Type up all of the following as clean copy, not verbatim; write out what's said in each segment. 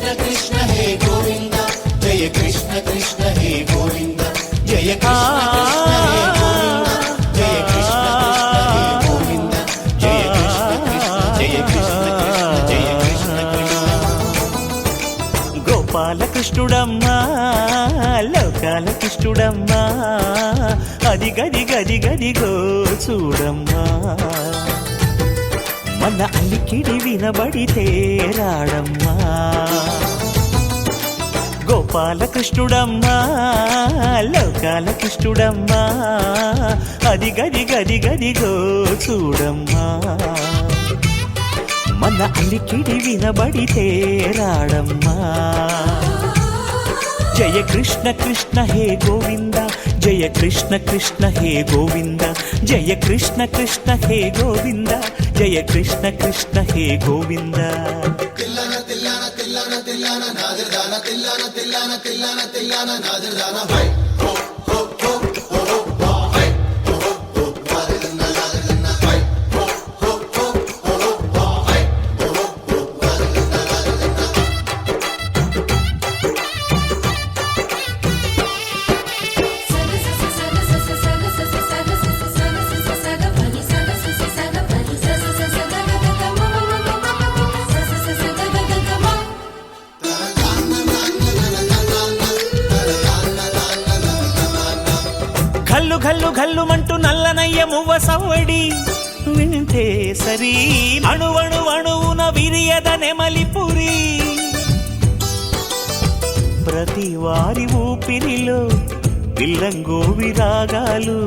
కృష్ణ కృష్ణ హే గోవింద జయ కృష్ణ కృష్ణ హే గోవింద జయ కృష్ణ కృష్ణ హే గోవింద జయ కృష్ణ కృష్ణ హే గోవింద జయ కృష్ణ కృష్ణ జయ కృష్ణ కృష్ణ గోపాలకృష్ణుడమ్మా లోకాలకృష్ణుడమ్మా అది గది గది గదిగో చూడమ్మా మన అలికిడి వినబడితే రాడమ్మా గోపాలకృష్ణుడమ్మా లోకాలకృష్ణుడమ్మా అది గది గది గదిగో చూడమ్మా మన అలికిడి వినబడితే రాడమ్మా జయ కృష్ణ కృష్ణ హే గోవింద జయ కృష్ణ కృష్ణ హే గోవింద జయ కృష్ణ కృష్ణ హే గోవింద జయ కృష్ణ కృష్ణ హే గోవింద తిల్లన తిల్లన తిల్లన తిల్లన నాదిర్దాన తిల్లన తిల్లన తిల్లన తిల్లన నాదిర్దాన హై హో హో హో హో హో హై హో హో నాదిర్దాన నాదిర్దాన హై హో హో హో హో హో హై హో హో నాదిర్దాన ఘల్లు ఘల్లు ఘల్లుమంటూ నల్లనయ్య మువ్వ సవ్వడి వింటే సరి అణువణు అణువున విరియద నెమలిపురి ప్రతి వారి ఊపిరిలో పిల్లంగోవి రాగాలు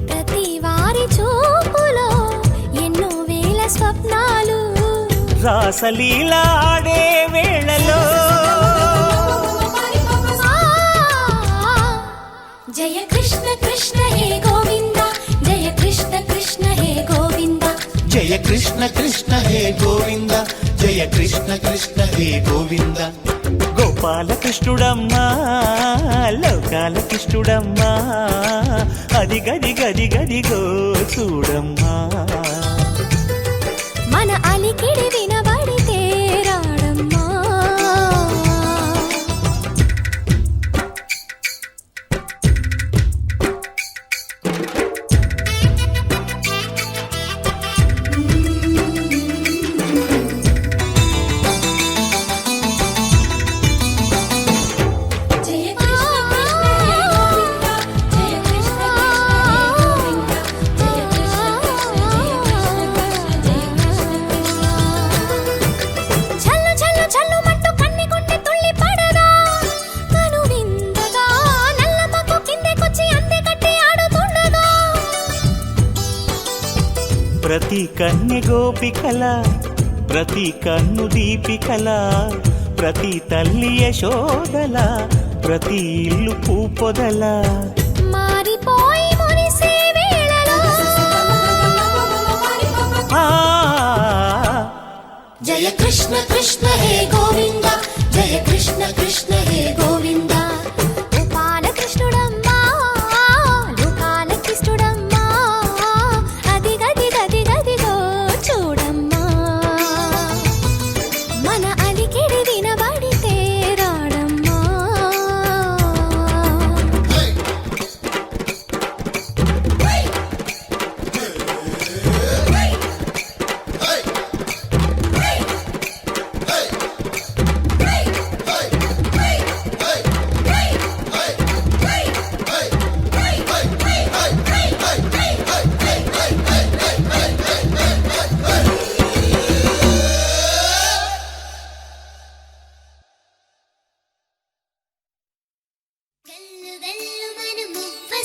ప్రతి వారి చూపులో ఎన్నో వేల స్వప్నాలు రాసలీల ఆడే వేళలో జయ కృష్ణ కృష్ణ హే గోవింద జయ కృష్ణ కృష్ణ హే గోవింద జయ కృష్ణ కృష్ణ హే గోవింద జయ కృష్ణ కృష్ణ హే గోవింద గోపాలకృష్ణుడమ్మా లోకాలకృష్ణుడమ్మా అది గది గది గదిగో చూడమ్మా మన అలికిడి వినబడితే రాడమ్మా ప్రతి కన్య గోపికల ప్రతి కన్ను దీపికల ప్రతి తల్లి యశోదల ప్రతి ఇల్లు పూపొదల మారిపోయి మురిసే వేళలో జయ కృష్ణ కృష్ణ హే గోవింద జయ కృష్ణ కృష్ణ హే గోవింద గోపాలకృష్ణుడమ్మా లోకాలకృష్ణుడమ్మా అది గది గది గదిగో చూడమ్మా మన అలికిడి వినబడితే రాడమ్మా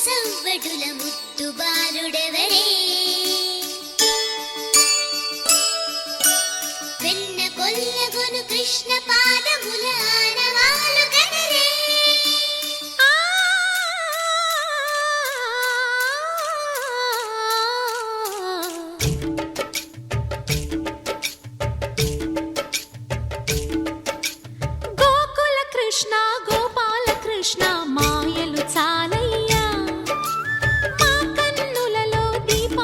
సవ్వడుల ముత్తు బాలుడెవడే వెన్న కొల్లగొను కృష్ణ పాదముల ఆనవాలు కదరే గోకుల కృష్ణ గోపాల కృష్ణ మాయలు చాలయ్యా మా కన్నులలో దీప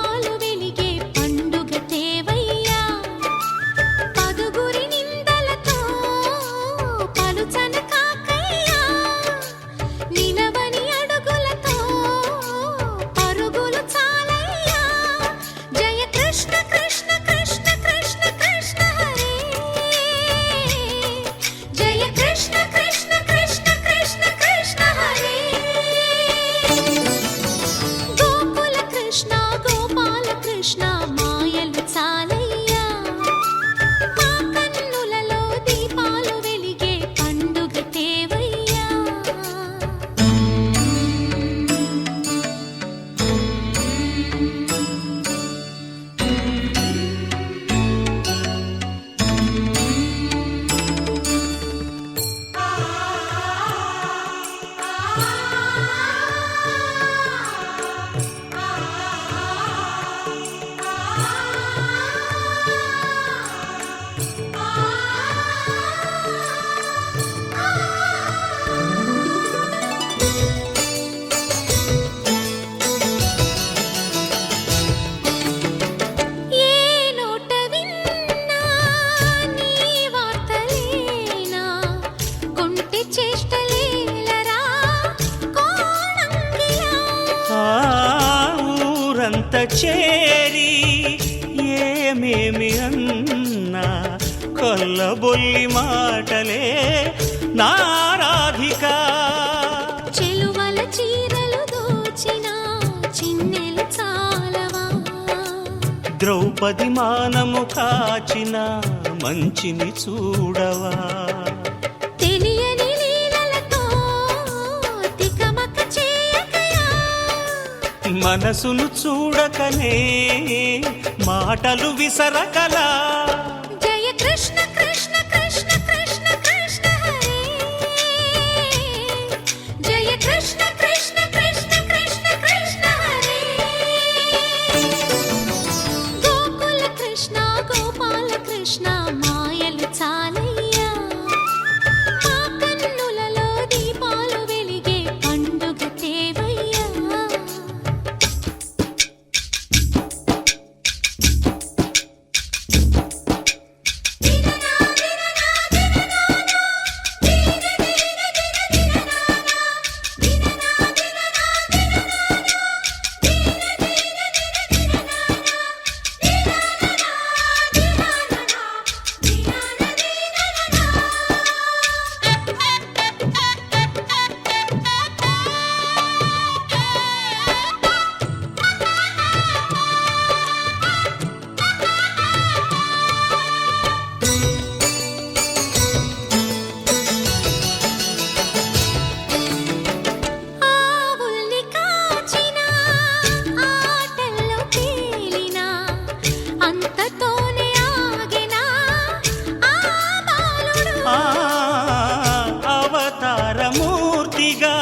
వద్ద చేరి ఏమేమి అన్నా కొల్లబొల్లి మాటలే నారాధిక. చెలువల చీరలు దోచిన చిన్నెలు చాలవా, ద్రౌపది మానము కాచిన మంచిని చూడవా, తెలియని లీలలతో తికమక చేయకయా, మనసును చూడకనే మాటలు విసరకలా. జయ కృష్ణ కృష్ణ కృష్ణ కృష్ణ కృష్ణ హరే, జయ కృష్ణ కృష్ణ కృష్ణ కృష్ణ కృష్ణ హరే. గోకుల కృష్ణ గోపాల కృష్ణ మాయలు చాలయ్యా, మా కన్నులలో దీపాలు వెలిగే పండుగ తేవయ్యా. ఆవుల్ని కాచిన ఆటల్లో తేలిన అంతతోనే ఆగిన ఆ బాలుడు, అవతారమూర్తిగా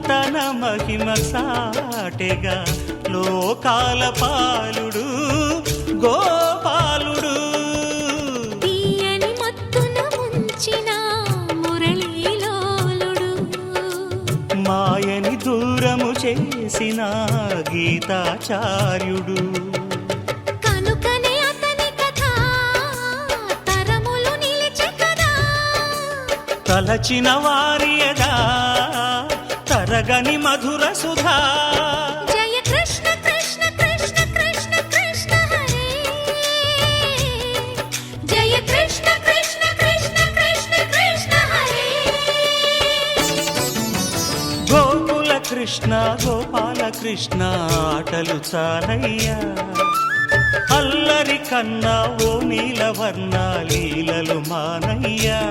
తన మహిమ సాటెగా లోకాల పాలుడు గోపాలుడు. తీయని మత్తున ముంచిన మురళీలోలుడు, మాయని దూరము చేసిన గీతాచార్యుడు. కనుకనే అతని కథ తరములు నిలిచె కదా, తలచిన వారియదా తరగని మధుర సుధా. జయ కృష్ణ కృష్ణ కృష్ణ కృష్ణ కృష్ణ హరే, జయ కృష్ణ కృష్ణ కృష్ణ కృష్ణ కృష్ణ హరే. గోకుల కృష్ణ గోపాల కృష్ణ ఆటలు చాలయ్యా, అల్లరి కన్నా ఓ నీలవర్ణ లీలలు మానయ్యా.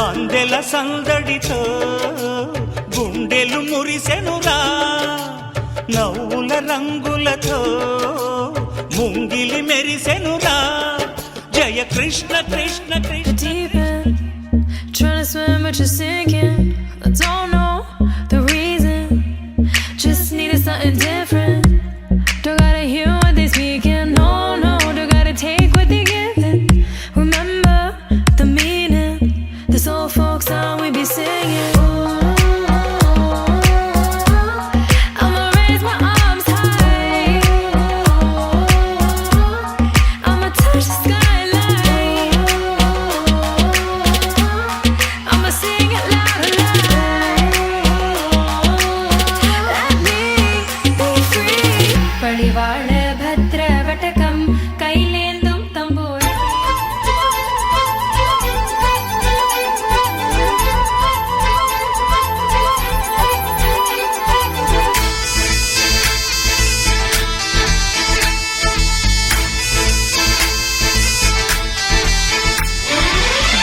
అందెల సందడితో గుండెలు మురిసెనురా, నవ్వుల రంగులతో ముంగిలి మెరిసెనురా. జయ Krishna Krishna Krishna. Deep end, trying to swim but you're sinking. I don't know the reason, just needed something different. Don't gotta hear what they speaking, no, no. Don't gotta take what they giving. Remember the meaning, this old folk song we be singing. I'ma raise my arms high, I'ma touch the skyline, I'ma sing it loud and loud. Let me be free. பழிவாழ பத்ர வட்டகம் கையிலேந்தும் தம்பூர்.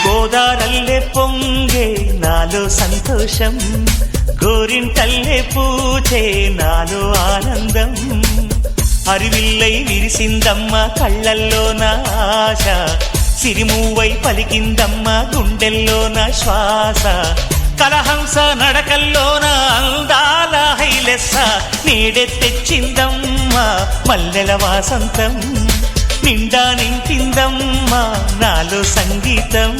గోదారల్లే పొంగే నాలో సంతోషం, గోరింటల్లే పూచే నాలో ఆనందం. అరివిల్లై విరిసిందమ్మ కళ్ళల్లో నా ఆశ, సిరిమూవై పలికిందమ్మ గుండెల్లో నా శ్వాస. కలహంస నడకల్లోన అందాల హైలెస్స, నీడే తెచ్చిందమ్మ మల్లెల వాసంతం. నిండా నింపిందమ్మ నాలో సంగీతం.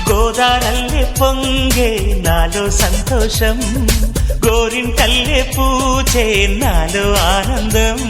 గోదారల్లే పొంగే నాలో సంతోషం, గోరింటల్లే పూచే నాలో ఆనందం.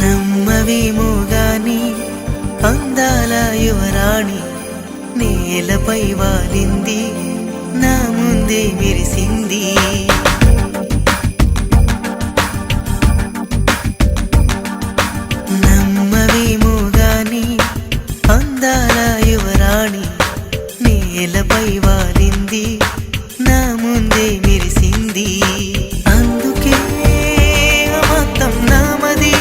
నమ్మవేమో గాని అందాల యువరాణి నేలపై వాలింది నా ముందే మెరిసింది. నమ్మవేమో గాని అందాల యువరాణి నేలపై వాలింది నా ముందే మెరిసింది. అందుకే మొత్తం నామది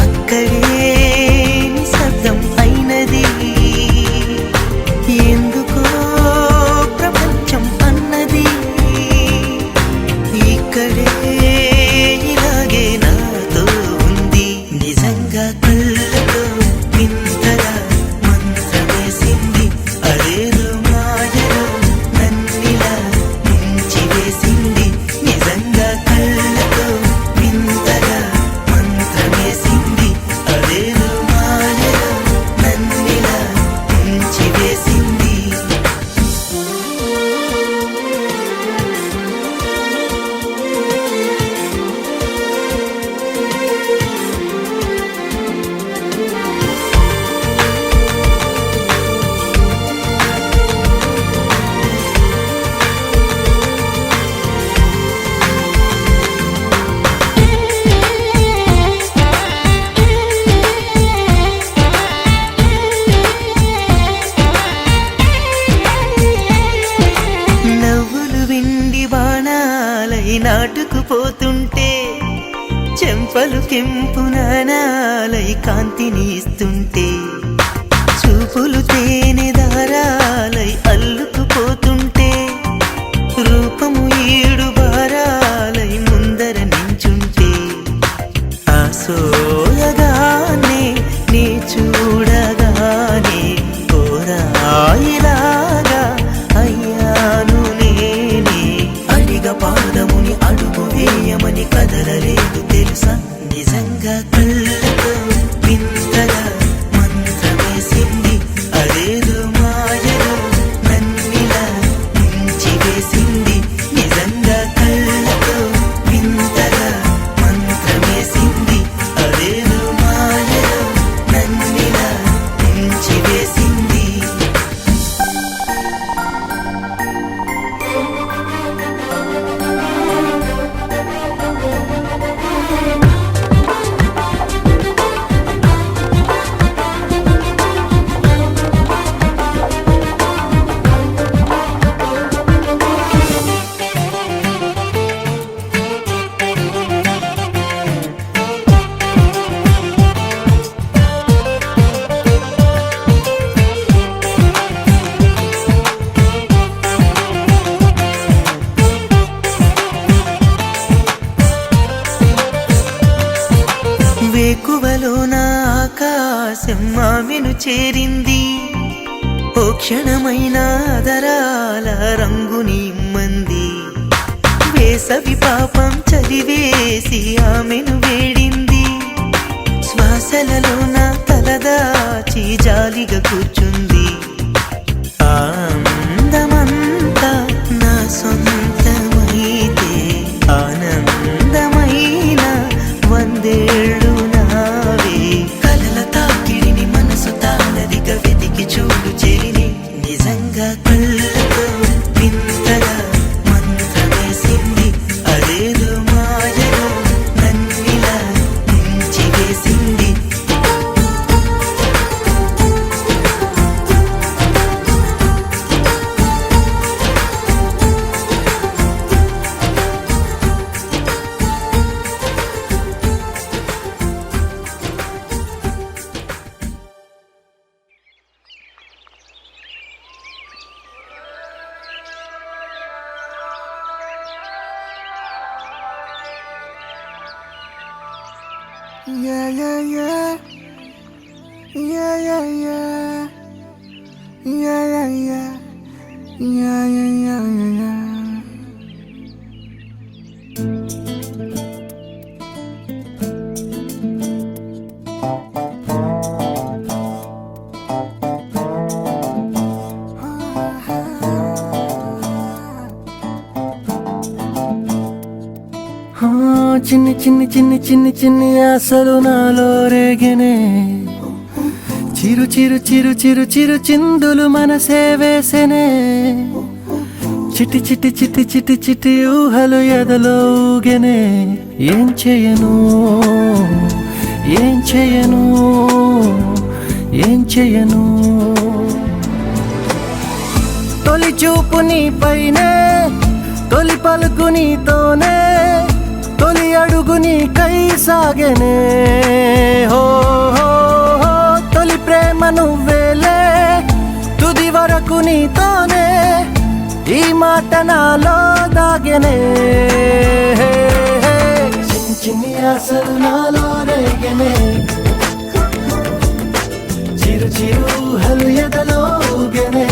అక్కడే నిశ్శబ్దం అయినది. ఎందుకో ప్రపంచం అన్నది ఇక్కడే ఇలాగే నాతో ఉంది. నిజంగా కళ్ళతో వింతగా మంత్రమేసింది. అదేదో మాయలో నన్నిలా ముంచి వేసింది. నిజంగా కళ్ళతో వింతగా మంత్రమేసింది. అదేదో మాయలో నన్నిలా ముంచి వేసింది. నవ్వులు విండి బాణాలై నాటుకుపోతుంటే చెంపలు కెంపు నాణాలై కాంతిని ఇస్తుంటే చూపులు తేనె దారాలై అల్లుకుపోతుంటే రూపము ఏడు బారాలై ముందర నించుంటే ఆ సోయగానే నీ చూడగానే కోరాయిలాగా అయ్యాను నేనే. అడిగ పాదముని అడుగు వేయమని కదలలేదు తెలుసా. నిజంగా కళ్ళతో వింతగా మంత్రమేసింది. అదేదో మాయలో నన్నిలా ముంచి వేసింది. నిజంగా కళ్ళతో వింతగా మంత్రమేసింది. అదేదో మాయలో నన్నిలా ముంచి వేసింది. వేకువలో నా ఆకాశం ఆమెను చేరింది. ఓ క్షణమైన ఆదరాల రంగుని ఇమ్మంది. వేసవి పాపం చదివేసి ఆమెను వేడింది. శ్వాసలలో నా తలదాచి జాలిగా కూర్చుంది. ఆ అందమంతా నా సొంతమైతే ఆనందమైన వందేళ్ళు నావే. కలల తాకిడిని మనసు తానదిగా వెతికి చూడు చెలిని. నిజంగా కళ్ళతో వింతగా మంత్రమేసింది. అదేదో మాయలో నన్నిలా ముంచి వేసింది. Yeah, yeah, yeah. Yeah, yeah, yeah. Yeah, yeah, yeah. Yeah, yeah, yeah, yeah. చిన్ని చిన్ని చిన్ని చిన్ని చిన్ని ఆశలు నాలో రేగెనే చిరు చిరు చిరు చిరు చిరు చిందులు మనసే వేసెనే చిటి చిటి చిటి చిటి చిటి ఊహలు ఎదలో ఊగెనే ఏం చేయను ఏం చేయను ఏం చేయను తొలి చూపు నీ పైనే తొలి పలుకు నీతోనే తొలి అడుగు నీకై సాగెనే హో హో హో తొలి ప్రేమ నువ్వేలే తుది వరకు నీతోనే ఈ మాట నాలో దాగెనే చిన్ని చిన్ని ఆశలు నాలో రేగెనే చిరు చిరు హలు ఎదలో ఊగెనే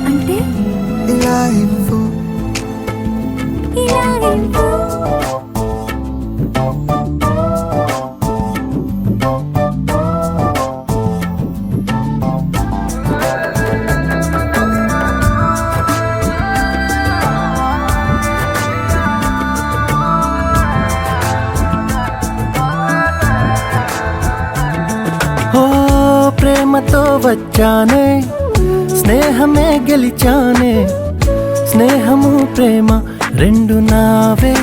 అంటే ఓ ప్రేమతో వచ్చానే స్నేహమే గెలిచానే స్నేహము ప్రేమ రెండు నావే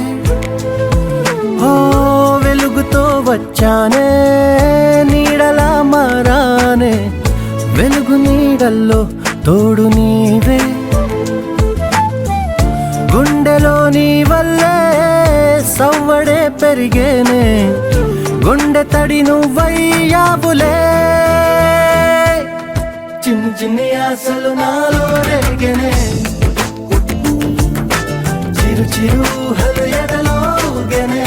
ఓ వెలుగుతో వచ్చానే నీడలా మారానే వెలుగు నీడల్లో తోడు నీవే గుండెలో నీ వల్లే సవ్వడే పెరిగేనే గుండె తడి నువ్వయ్యావులే చిన్ని చిన్ని ఆశలు నాలో రేగెనే చిరు చిరు హలు ఎదలో ఊగెనే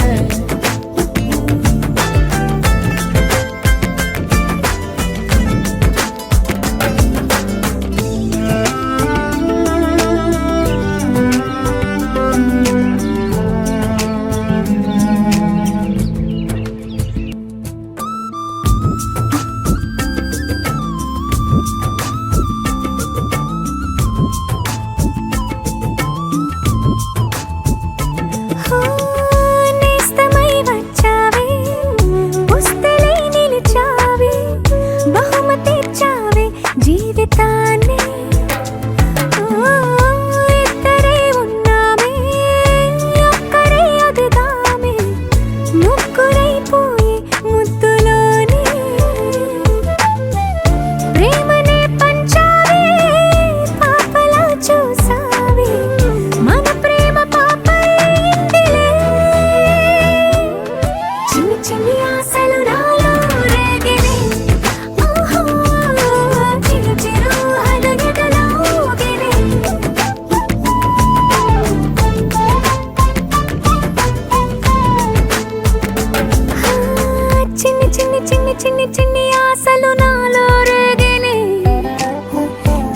నేస్తమై వచ్చావే పుస్తలై నిలిచావే బహుమతిచ్చావే జీవితాన్ని ఇద్దరే ఉన్నామే ఒక్కరే అదుదామే ముగ్గురైపోయి ముద్దులోనే ప్రేమనే పంచావే పాపలా చూసావే మన ప్రేమ పాపైందిలే చిన్ని చిన్ని ఆశలు నాలో రేగినే ఓహో చిరు చిరు హలు ఎదలో ఊగెనే చిన్ని చిన్ని చిన్ని చిన్ని చిన్ని ఆశలు నాలో రేగినే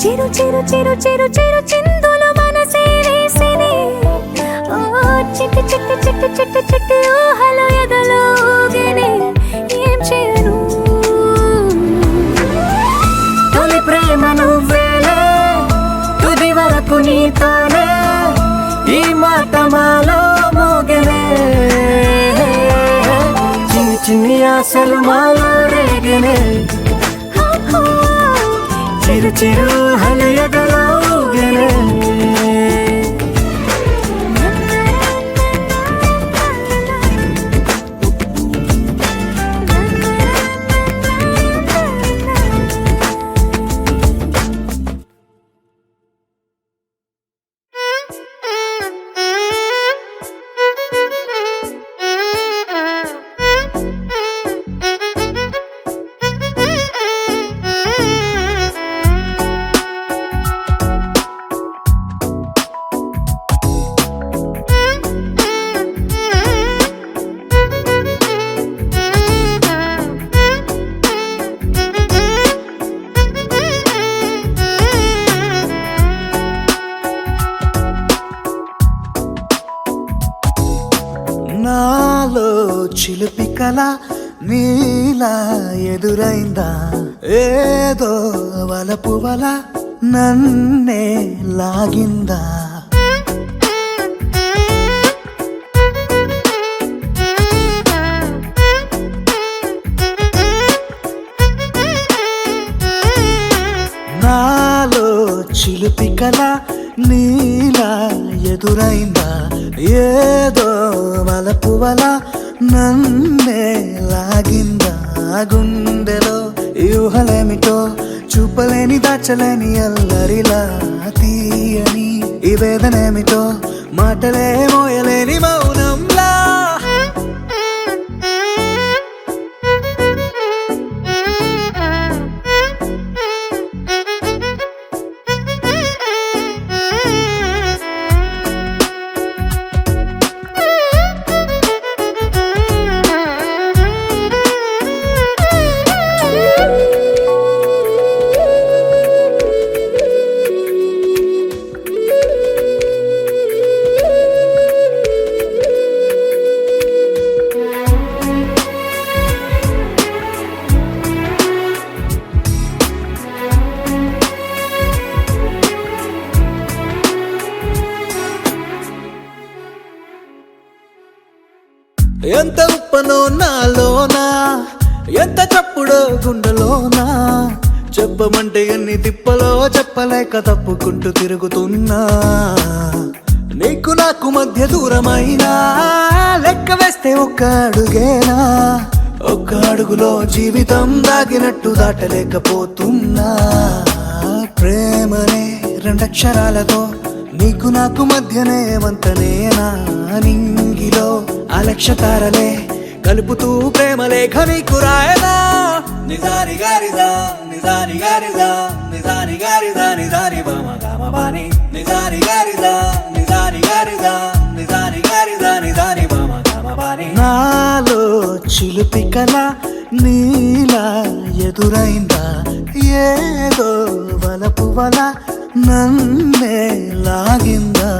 చిరు చిరు చిరు చిరు చిరు చిందులు మనసే వేసినే ఓ చిట్టి చిట్టి చిట్టి చిట్టి చిట్టి ఊహలు ఎదలో ఊగెనే ఏం చేయను తొలి ప్రేమ నువ్వేలే తుది వరకు నీతోనే ఈ మాట మాలో మోగెనే చిన్ని చిన్ని ఆశలు మాలో రేగెనే చిరు చిరు హలు ఎదలో ఊగెనే నాలో చిలిపి కల నీలా ఎదురైందా ఏదో వలపు వల నన్నే లాగిందా నాలో చిలిపి కల నీలా ఎదురైందా ఏదో వలపు వల నన్నే లాగిందా గుండెలో యూహలేమిటో చూపలేని దాచలేని అల్లరిలా తీయని ఈ వేదనేమిటో మాటలే మోయలేని మౌనంలా ఎంత ఉప్పనో నాలోనా ఎంత చప్పుడో గుండెలోనా చెప్పమంటే ఎన్ని తిప్పలో చెప్పలేక తప్పుకుంటూ తిరుగుతున్నా నీకు నాకు మధ్య దూరమైనా లెక్క వేస్తే ఒక్క అడుగేనా ఒక్క అడుగులో జీవితం దాగినట్టు దాటలేకపోతున్నా ప్రేమనే రెండక్షరాలతో నీకు నాకు మధ్యనే వంతనేనా నింగిలో అలక్ష్యతారలే కలుపుతూ ప్రేమ లేఖ నీకు రాయనా నిజాని గారిదా నిజాని గారిదా నిజాని గారిదా నిజాని బామ గామ బాని నిజాని గారిదా నిజాని గారిదా నిజాని గారిదా నిజాని బామ గామ బాని నాలో చిలిపి కల నీలా ఎదురైందా ఏదో వలపు వల నన్నే లాగిందా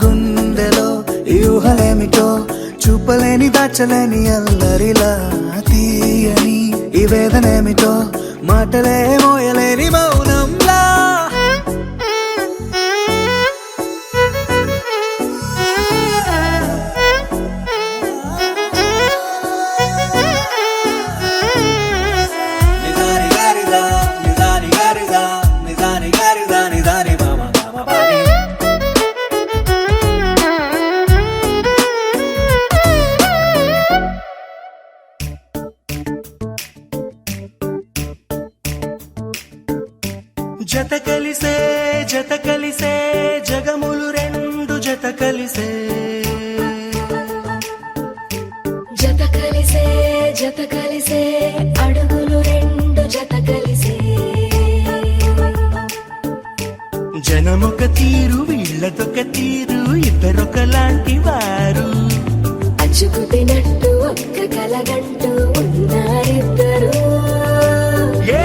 గుండెలో యూహలేమిటో చూపలేని దాచలేని అల్లరిలా తీయని ఈ వేదనేమిటో మాటలే మోయలేని మౌనంలా నిజాని గారిదా నిజాని గారిదా నిజాని గారిదా నిజాని బామ గామ బాని జత కలిసే జగములు రెండు జత కలిసే జత కలిసే అడుగులు రెండు జత కలిసే జనమొక తీరు వీళ్ళదొక తీరు ఇద్దరొకలాంటి వారు అచ్చుకు తినట్టు ఒక్క కలగంటూ ఉన్నారిద్దరు ఏ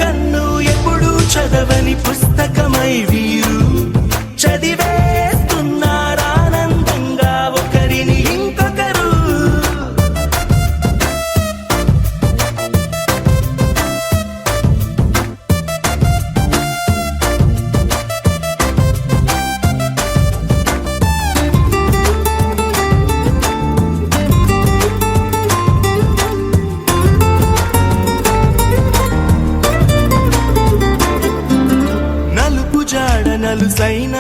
కన్ను ఎప్పుడు చదవని పుస్తకమై వీరు చదివేస్తున్నారానందంగా ఒకరిని ఇంకొకరు నలుపు జాడ నలుసైన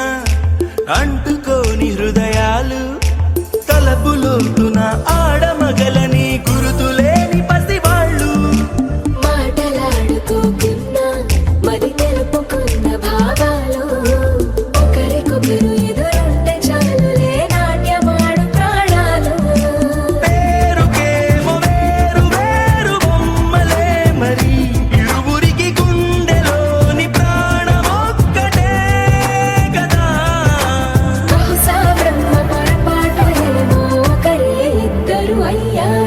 అంటుకోని హృదయాలు తలపులోతున ఆడమగలని గురుతులేని పసివాళ్ళు మాటలాడుకోకున్నా మరి తెలుపుకున్న భావాలు ఒకరికొకరు ఎదురుంటే చాలులే నాట్యమాడు ప్రాణాలు పేరుకేమో వేరు వేరు బొమ్మలే మరి ఇరువురికి గుండెలోని ప్రాణమొక్కటే కదా బహుశా బ్రహ్మ పొరపాటు ఏమో ఒకరే ఇద్దరు అయ్యారు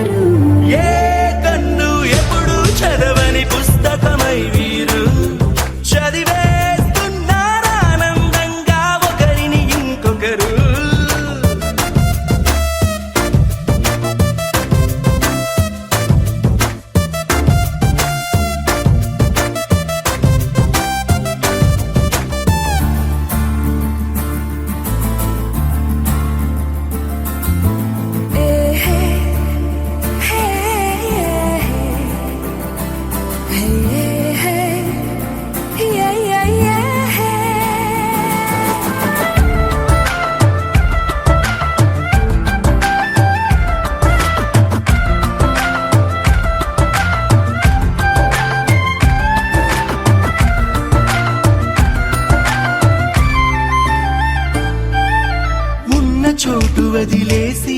చోటు వదిలేసి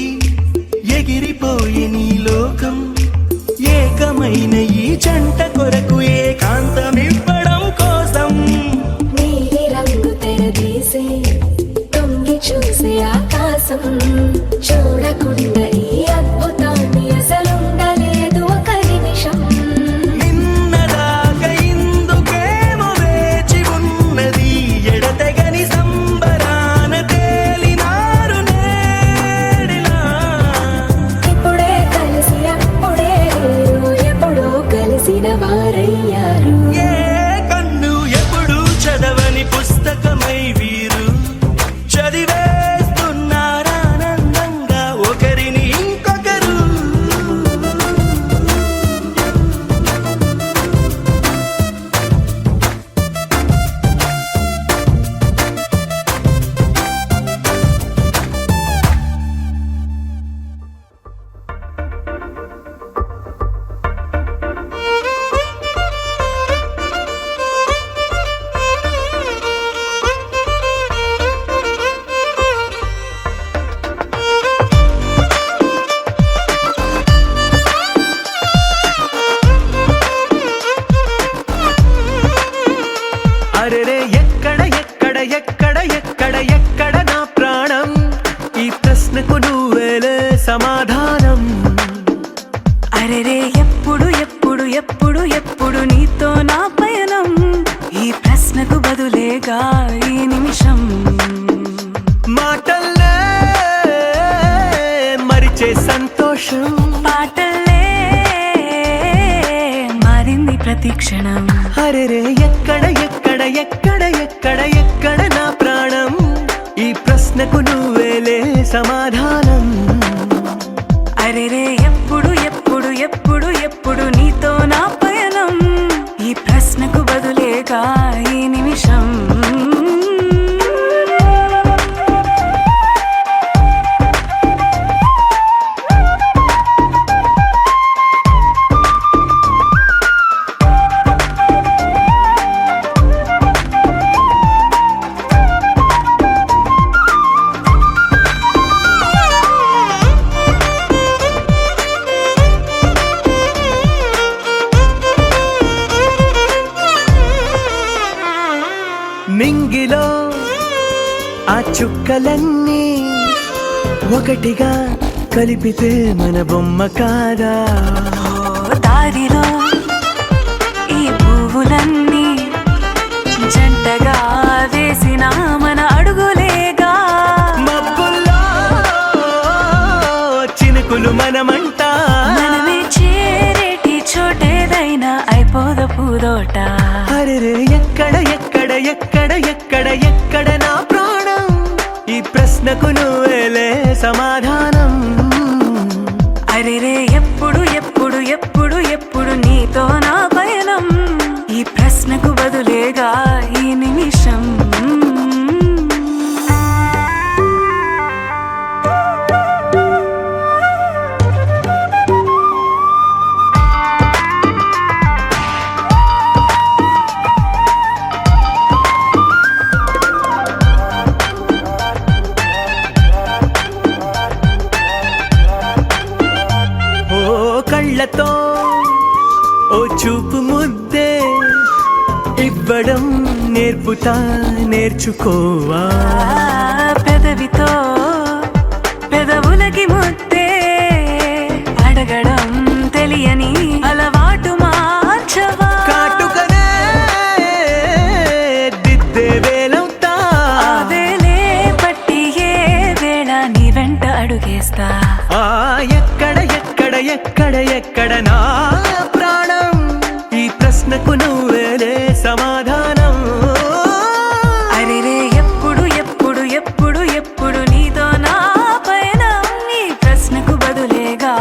ఎగిరిపోయే నీ లోకం ఏకమైన ఈ జంట కొరకు ఏకాంతమివ్వడం కోసం నీలి రంగు తెరదీసే తొంగి చూసే ఆకాశం చూడకుండా ఈ అద్భుతాన్ని అసలుండలేదు ఒక నిమిషం నిన్నదాకా ఇందుకేమో వేచి ఉన్నది ఎడతెగని సంబరాన తేలినారు నేడిలా ఇప్పుడే కలిసి అప్పుడే లేరు ఎప్పుడో కలిసిన వారయ్యారు ఏ కన్ను ఎప్పుడు చదవని పుస్తకమై వీరు చదివేస్తున్నారానందంగా ఒకరిని ఇంకొకరు అరెరే ఎక్కడ ఎక్కడ ఎక్కడ ఎక్కడ ఎక్కడ నా ప్రాణం ఈ ప్రశ్నకు నువ్వేలే సమాధానం అరెరే ఎప్పుడు ఎప్పుడు ఎప్పుడు ఎప్పుడు నీతో నా పయనం ఈ ప్రశ్నకు బదులేగా ఈ నిమిషం మాటల్లే మరిచే సంతోషం పాటల్లే మారింది ప్రతి క్షణం అరెరే ఎక్కడ ఎక్కడ ఎక్కడ ఎక్కడ ఎక్కడ నా ప్రాణం ఈ ప్రశ్నకు నువ్వేలే సమాధానం అరెరే ఎప్పుడు ఎప్పుడు ఎప్పుడు ఎప్పుడు నీతో నా పయనం ఈ ప్రశ్నకు బదులేగా ఈ నిమిషం మింగిలో ఆ చుక్కలన్నీ ఒకటిగా కలిపితే మన బొమ్మ కాదా దారిలో ఈ పువ్వులన్నీ జంటగా వేసిన మన అడుగులేగా మబ్బుల్లో చినుకులు మనమంట మనమే చేరేటి చోటేదైనా అయిపోద పూదోట అరెరే ఎక్కడ ఎక్కడ ఎక్కడ ఎక్కడ ఎక్కడ నా ప్రాణం ఈ ప్రశ్నకు నువ్వేలే సమాధానం అరెరే ఎప్పుడు ఎప్పుడు ఎప్పుడు ఎప్పుడు నీతో నా పయనం ఈ ప్రశ్నకు బదులేగా ఈ నిమిషం ఓ కళ్ళతో ఓ చూపు ముద్దే ఇవ్వడం నేర్పుతా నేర్చుకోవా పెదవితో పెదవులకి ముద్దే అడగడం తెలియని అలవాటు మార్చవా కాటుకనే దిద్దే వేలవుతా ఆ వేలే పట్టి ఏ వేళ నీ వెంట అడుగేస్తా ఆ ఎక్కడ ఎక్కడ ఎక్కడ ఎక్కడ నా ప్రాణం ఈ ప్రశ్నకు నువ్వేలే సమాధానం అరెరే ఎప్పుడు ఎప్పుడు ఎప్పుడు ఎప్పుడు నీతో నా పైన ఈ ప్రశ్నకు బదులేగా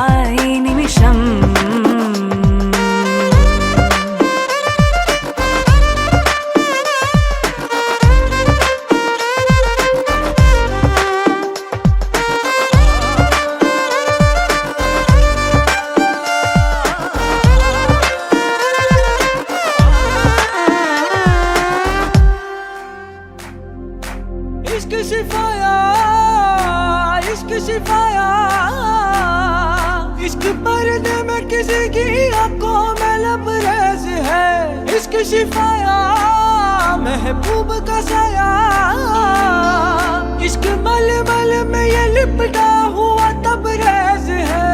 ఈ నిమిషం शिफाया इश्क पर्दे में किसी की आंखों में लबरेज है इश्क शिफाया महबूब का साया इश्क मलमल में ये लिपटा हुआ तबरेज है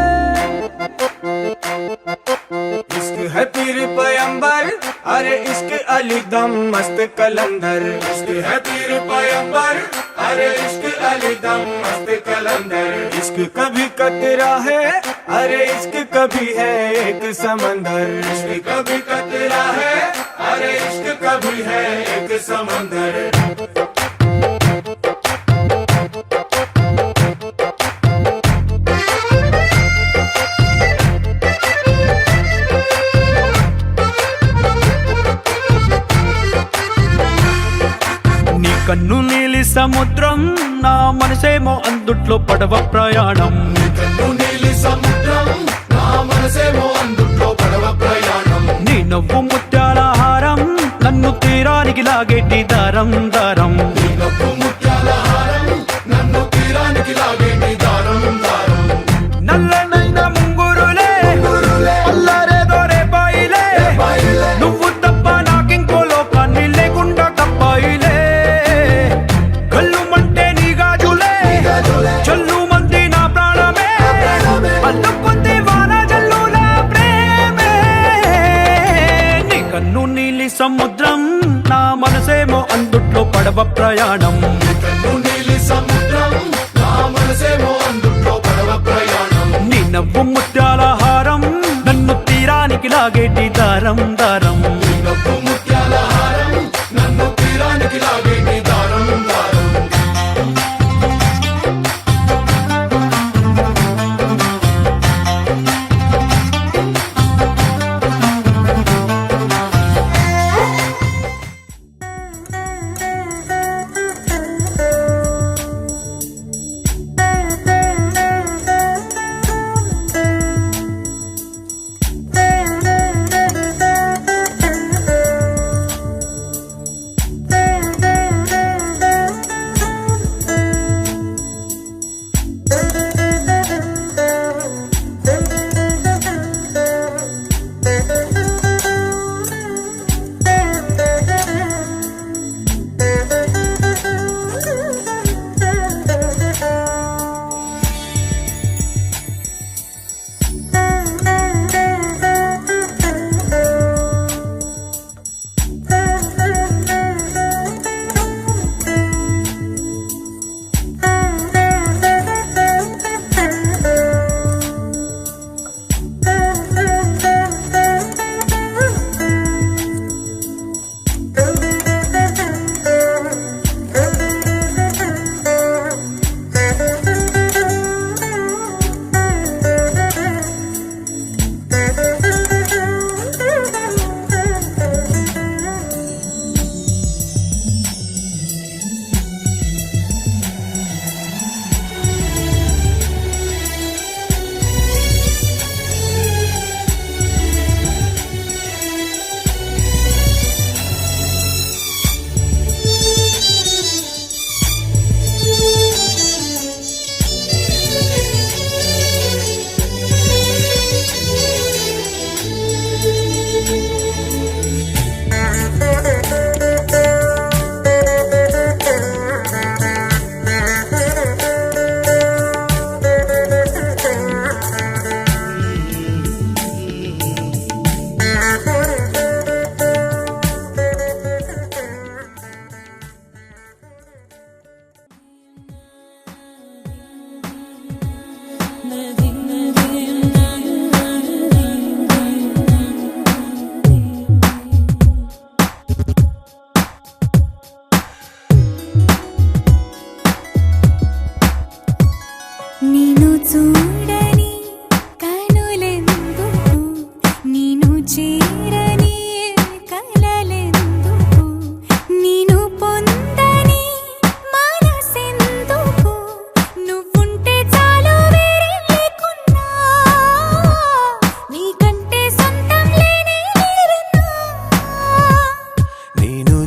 इश्क है पीर पैगंबर अरे इश्क अली दम मस्त कलंदर इश्क है पीर पैगंबर अरे इश्क अली दम मस्त कलंदर इश्क कभी कतरा है अरे इश्क कभी है एक समंदर इश्क कभी कतरा है अरे इश्क कभी है एक समंदर కన్ను నీలి సముద్రం నా మనసేమో అందుట్లో పడవ ప్రయాణం కన్ను నీలి సముద్రం నా మనసేమో అందుట్లో పడవ ప్రయాణం నీ నవ్వు ముత్యాల హారం నన్ను తీరానికి లాగేటి దారం దారం నీ నవ్వు ముత్యాల హారం నన్ను తీరానికి లాగేటి దారం దారం నల్లనైన ముంగురులే అల్లారేదో రేపాయిలే నువ్వు తప్ప నాకింకో లోకాన్ని లేకుండా కప్పాయిలే చల్లు మంది నా ప్రాణమే అల్లుకుంది వాన జల్లుల ప్రేమే నీ కన్ను నీలి సముద్రం నా మనసేమో అందుట్లో పడవ ప్రయాణం కన్ను నీలి సముద్రం నా మనసేమో అందుట్లో పడవ ప్రయాణం నీ నవ్వు ముత్యాల హారం నన్ను తీరానికి లాగేటి దారం దారం నీ నవ్వు ముత్యాల హారం నన్ను తీరానికి లాగేటి దారం దారం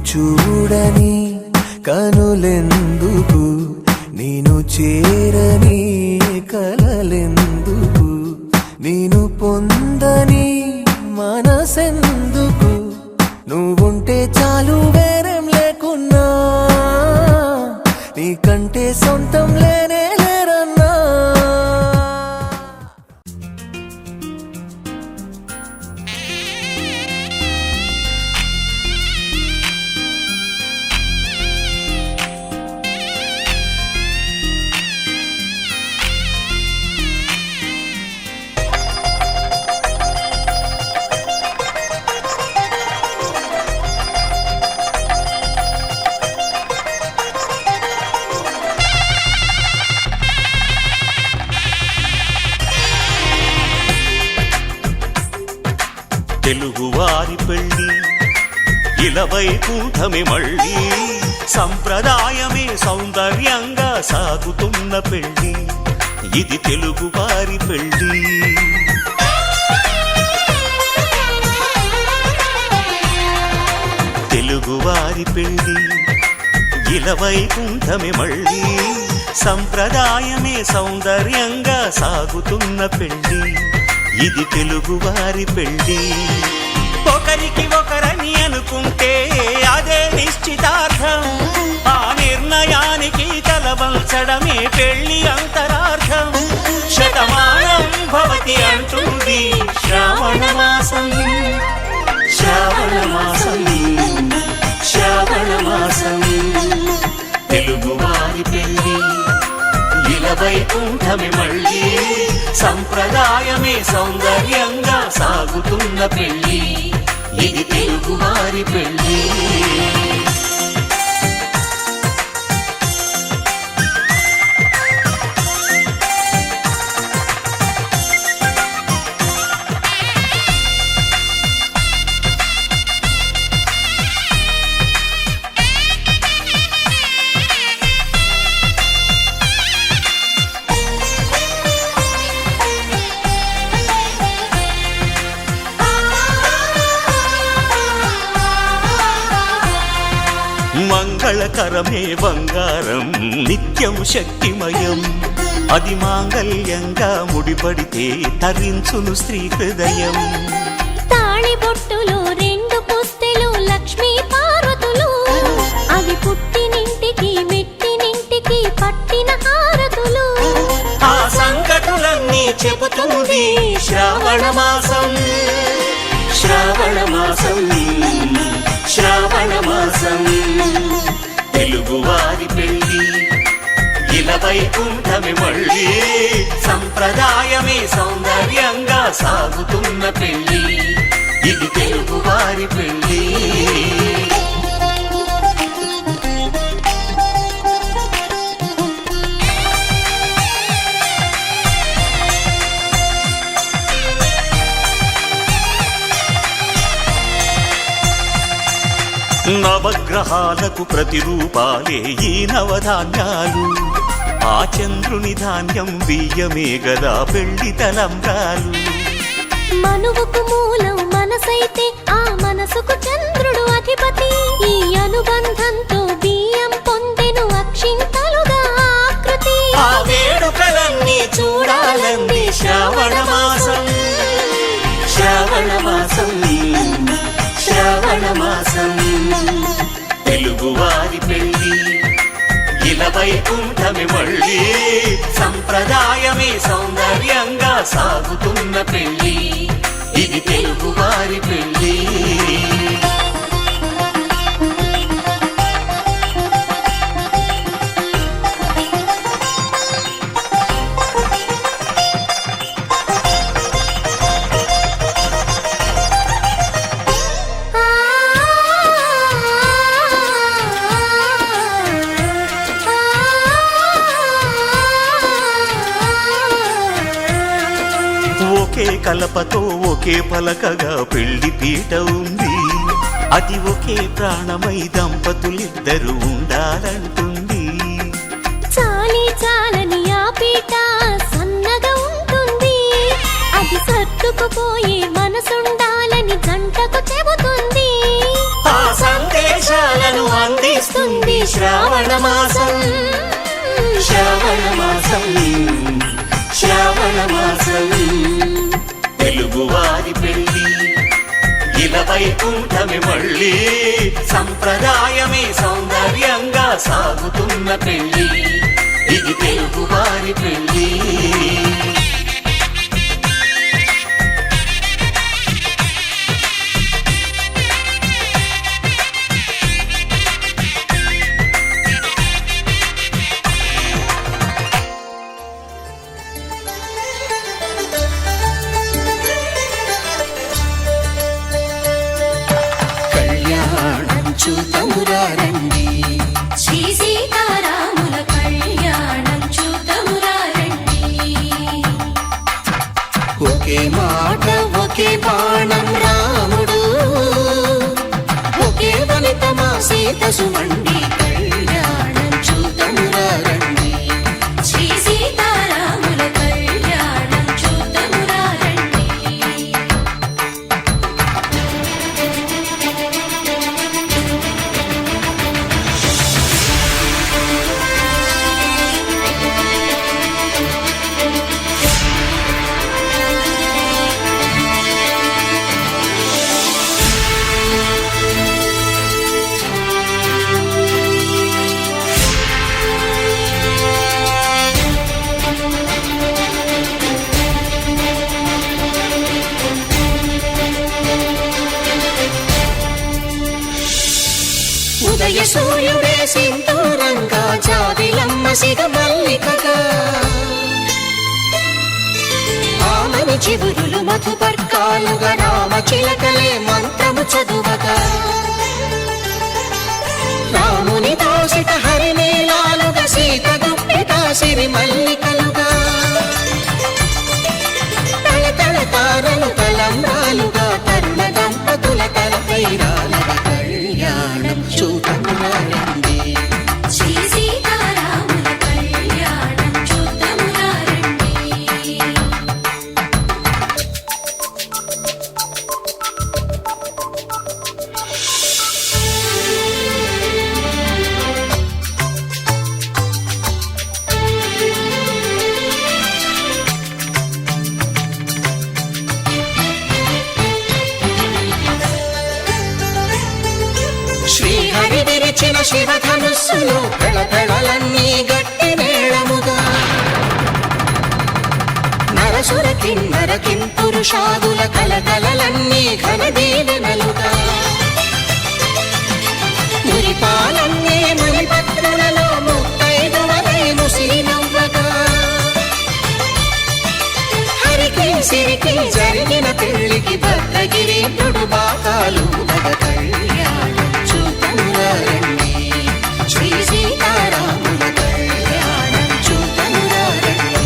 చూడని కనులెందుకు నేను చేరని మనసెందుకు నువ్వుంటే చాలు వేరేం లేకున్నా నీకంటే సొంతం లేనే లేరన్నా తెలుగువారి పెళ్ళి ఇలవైకుంఠమే మళ్ళీ సంప్రదాయమే సౌందర్యంగా సాగుతున్న పెళ్ళి ఇది తెలుగువారి పెళ్ళి తెలుగువారి పెళ్ళి ఇలవైకుంఠమే మళ్ళీ సంప్రదాయమే సౌందర్యంగా సాగుతున్న పెళ్ళి ఇది తెలుగువారి పెళ్ళి ఒకరికి ఒకరని అనుకుంటే అదే నిశ్చితార్థం ఆ నిర్ణయానికి తలవంచడమే పెళ్ళి అంతరార్థం శతమానం భవతి అంటుంది శ్రావణ మాసం శ్రావణ మాసం శ్రావణ మాసం తెలుగువారి పెళ్ళి ఇలవైకుంఠమే మళ్ళీ సంప్రదాయమే సౌందర్యంగా సాగుతున్న పెళ్ళి ఇది తెలుగువారి పెళ్ళి మంగళకరమే బంగారం నిత్యం శక్తిమయం అది మాంగళ్యంగా ముడిపడితే తరించును స్త్రీ హృదయం తాళి బొట్టులో రెండు పుస్తెలు లక్ష్మీ పార్వతులు అవి పుట్టినింటికి మెట్టినింటికి పట్టిన హారతులు ఆ సంకటులన్నీ చెబుతుంది శ్రావణ మాసం శ్రావణ మాసం శ్రావణ మాసం తెలుగువారి పెళ్ళి ఇలవైకుంఠమే మళ్ళీ సంప్రదాయమే సౌందర్యంగా సాగుతున్న పెళ్ళి ఇది తెలుగువారి పెళ్ళి నవగ్రహాలకు ప్రతిరూపాలే ఈ నవధాన్యాలు ఆ చంద్రుని ధాన్యం బియ్యమే గదా పెళ్లి తలంబ్రాలు మనువుకు మూలం మనసైతే ఆ మనసుకు చంద్రుడు అధిపతి ఈ అనుబంధంతో బియ్యం పొందెను అక్షింతలుగా ఆకృతి ఆ వేడుకలన్నీ చూడాలంది శ్రావణ మాసం శ్రావణ మాసం శ్రావణ మాసం తెలుగువారి పెళ్ళి ఇలవైకుంఠమే మళ్ళీ సంప్రదాయమే సౌందర్యంగా సాగుతున్న పెళ్ళి ఇది తెలుగువారి పెళ్ళి ఒకే కలపతో ఒకే పలకగా పెళ్లి పీట ఉంది అది ఒకే ప్రాణమై దంపతులిద్దరూ ఉండాలంటుంది చాలి చాలని ఆ పీట సన్నగా ఉంటుంది అది సర్దుకుపోయే మనసుండాలని జంటకు చెబుతుంది ఆ సందేశాలను అందిస్తుంది శ్రావణ మాసం శ్రావణ మాసం శ్రావణ మాసం తెలుగువారి పెళ్ళి సంప్రదాయమే సౌందర్యంగా సాగుతున్న పెళ్లి, ఇది తెలుగు వారి పెళ్లి. చూతమురారండి శ్రీ సీతారాముల కళ్యాణం చూతమురారండి. ఒకే మాట ఒకే బాణం రాముడు, ఒకే వనిత మా సీత సుమండి కళ్యాణం చూతమురారండి శ్రీ సీతారాముల కళ్యాణం చూతమురారండి. ఉదయ సూర్యుడే సింధూరంగా జాబిలమ్మ సిగ మల్లికగా, ఆమని చివురులు మధుపర్కాలుగా రామ చిలకలే మంత్రము చదువగా, రాముని దోసిట హరినీలాలుగా సీత గుప్పిట సిరి మల్లికలుగా, తళతళ తారలు తలంబ్రాలుగా తరుణ దంపతుల తలపైరాలుగా కళ్యాణం చూతమురారండి శ్రీ సీతారాముల కళ్యాణం చూతమురారండి. శ్రీహరి విరిచిన శివధనుస్సులు పెళపెళలన్నీ గట్టి మేళముగా, నరసుర కిన్నర కింపురుషాదుల కలకలలన్నీ ఘన దీవెనలుగా, మురిపాలన్నీ మునిపత్రులలో ముత్తైదువలై ముసిరి నవ్వగా, హరికి సిరికి జరిగిన పెళ్లికి భద్రగిరీంద్రుడు బాకాలు కళ్యాణం చూతమురారండి శ్రీ సీతారాముల కళ్యాణం చూతమురారండి.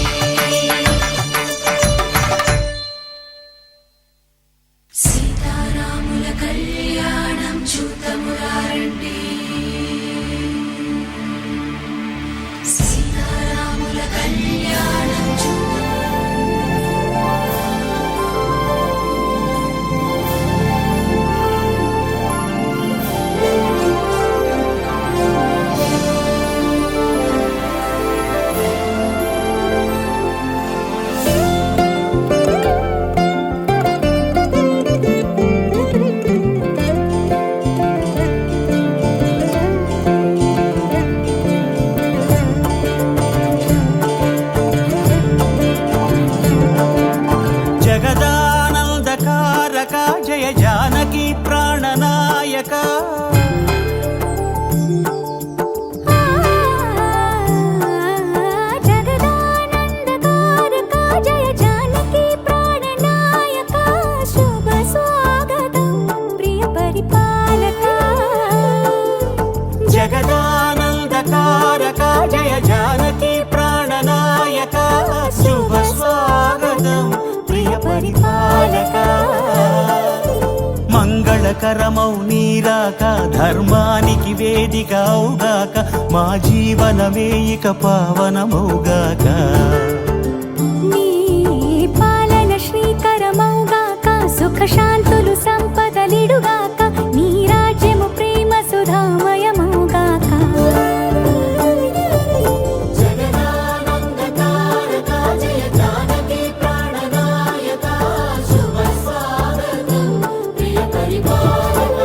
సీతారాముల కళ్యాణం చూతమురారండి సీతారాముల కళ్యాణం జగదానందకారక జయ జానకి ప్రాణనాయక, జగదానందకారక జయ జానకి ప్రాణనాయక, శుభ స్వాగతం ప్రియ పరిపాలక. జగదానందకారక జయ జానకి ప్రాణనాయక, శుభ స్వాగతం ప్రియ పరిపాలక. మంగళకరమౌ నీరాక ధర్మానికి వేదిక అవుగాక, మా జీవనమే ఇక పావనమౌగాక. నీ పాలన శ్రీకరమౌగాక, సుఖ శాంతులు సంపదలిడుగాక, నీ రాజ్యము ప్రేమ సుధామయమౌగాక. జగదానందకారక జయ జానకి ప్రాణనాయక, శుభ స్వాగతం ప్రియ పరిపాలక.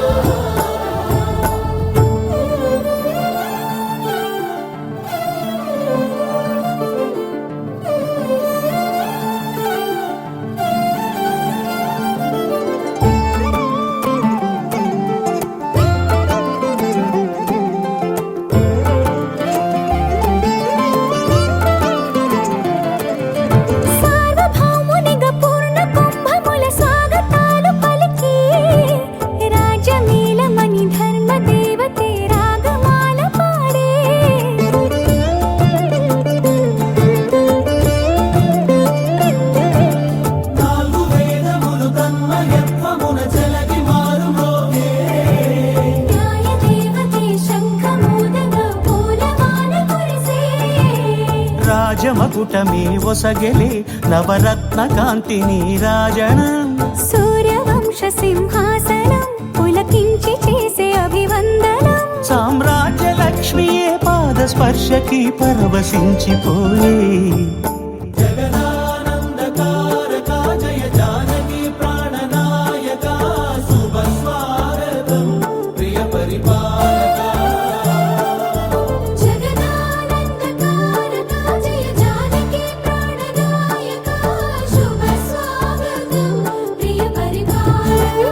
కూటమి ఒసగెలే నవరత్న కాంతి నీరాజనం సూర్యవంశ సింహాసనం పులకించి చేసే అభివందనం సామ్రాజ్య లక్ష్మియే పాద స్పర్శకి పరవశించిపోయే జగదానందకారక జయ జానకి ప్రాణనాయక శుభ స్వాగతం ప్రియ పరిపాలక జగదానందకారక జయ జానకి ప్రాణనాయక శుభ స్వాగతం ప్రియ పరిపాలక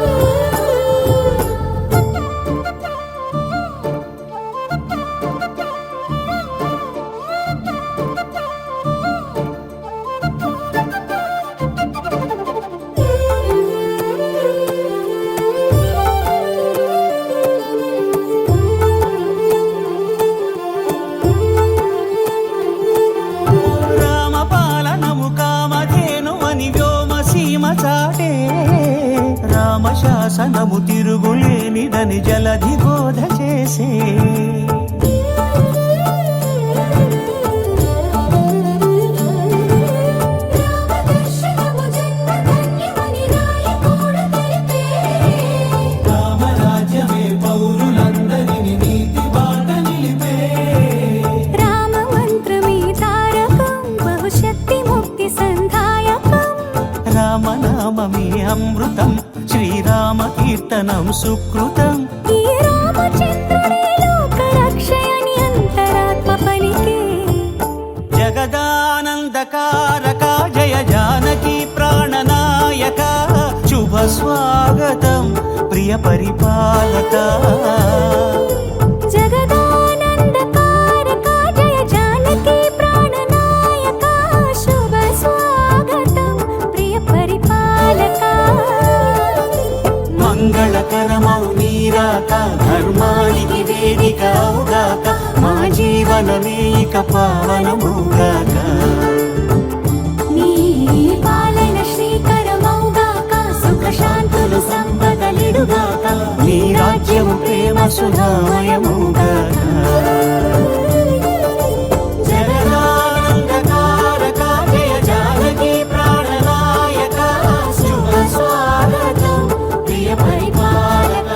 రామ పాలనము కామధేను అని వ్యోమ సీమ చాటే రామ శాసనము తిరుగులేనిదని జలధి బోధ చేసే రామదర్శనము జన్మధన్యమని రాయకూడ తెలిపే రామరాజ్యమే పౌరులందరిని నీతి బాట నిలిపే రామ మంత్రమే తారకం బహుశక్తి ముక్తి సంధాయకం రామనామమే అమృతం శ్రీరామ కీర్తనం సుకృతం ఈ రామచంద్రుడే లోక రక్షయని అంతరాత్మ పలికే జగదానందకారక జయ జానకి ప్రాణనాయక శుభ స్వాగతం ప్రియ పరిపాలక జగదానందకారక జయ జానకి ప్రాణనాయక శుభ స్వాగతం ప్రియ పరిపాలక మంగళకరమౌ నీరాక ధర్మానికి వేదిక అవుగాక మా జీవనమే ఇక పావనముగాక నీ పాలన శ్రీకరమౌగాక సుఖ శాంతులు సంపదలిడుగాక నీ రాజ్యము ప్రేమ సుధామయముగాక జగదానందకారక జయ జానకి ప్రాణనాయక శుభ స్వాగతం ప్రియ పరిపాలక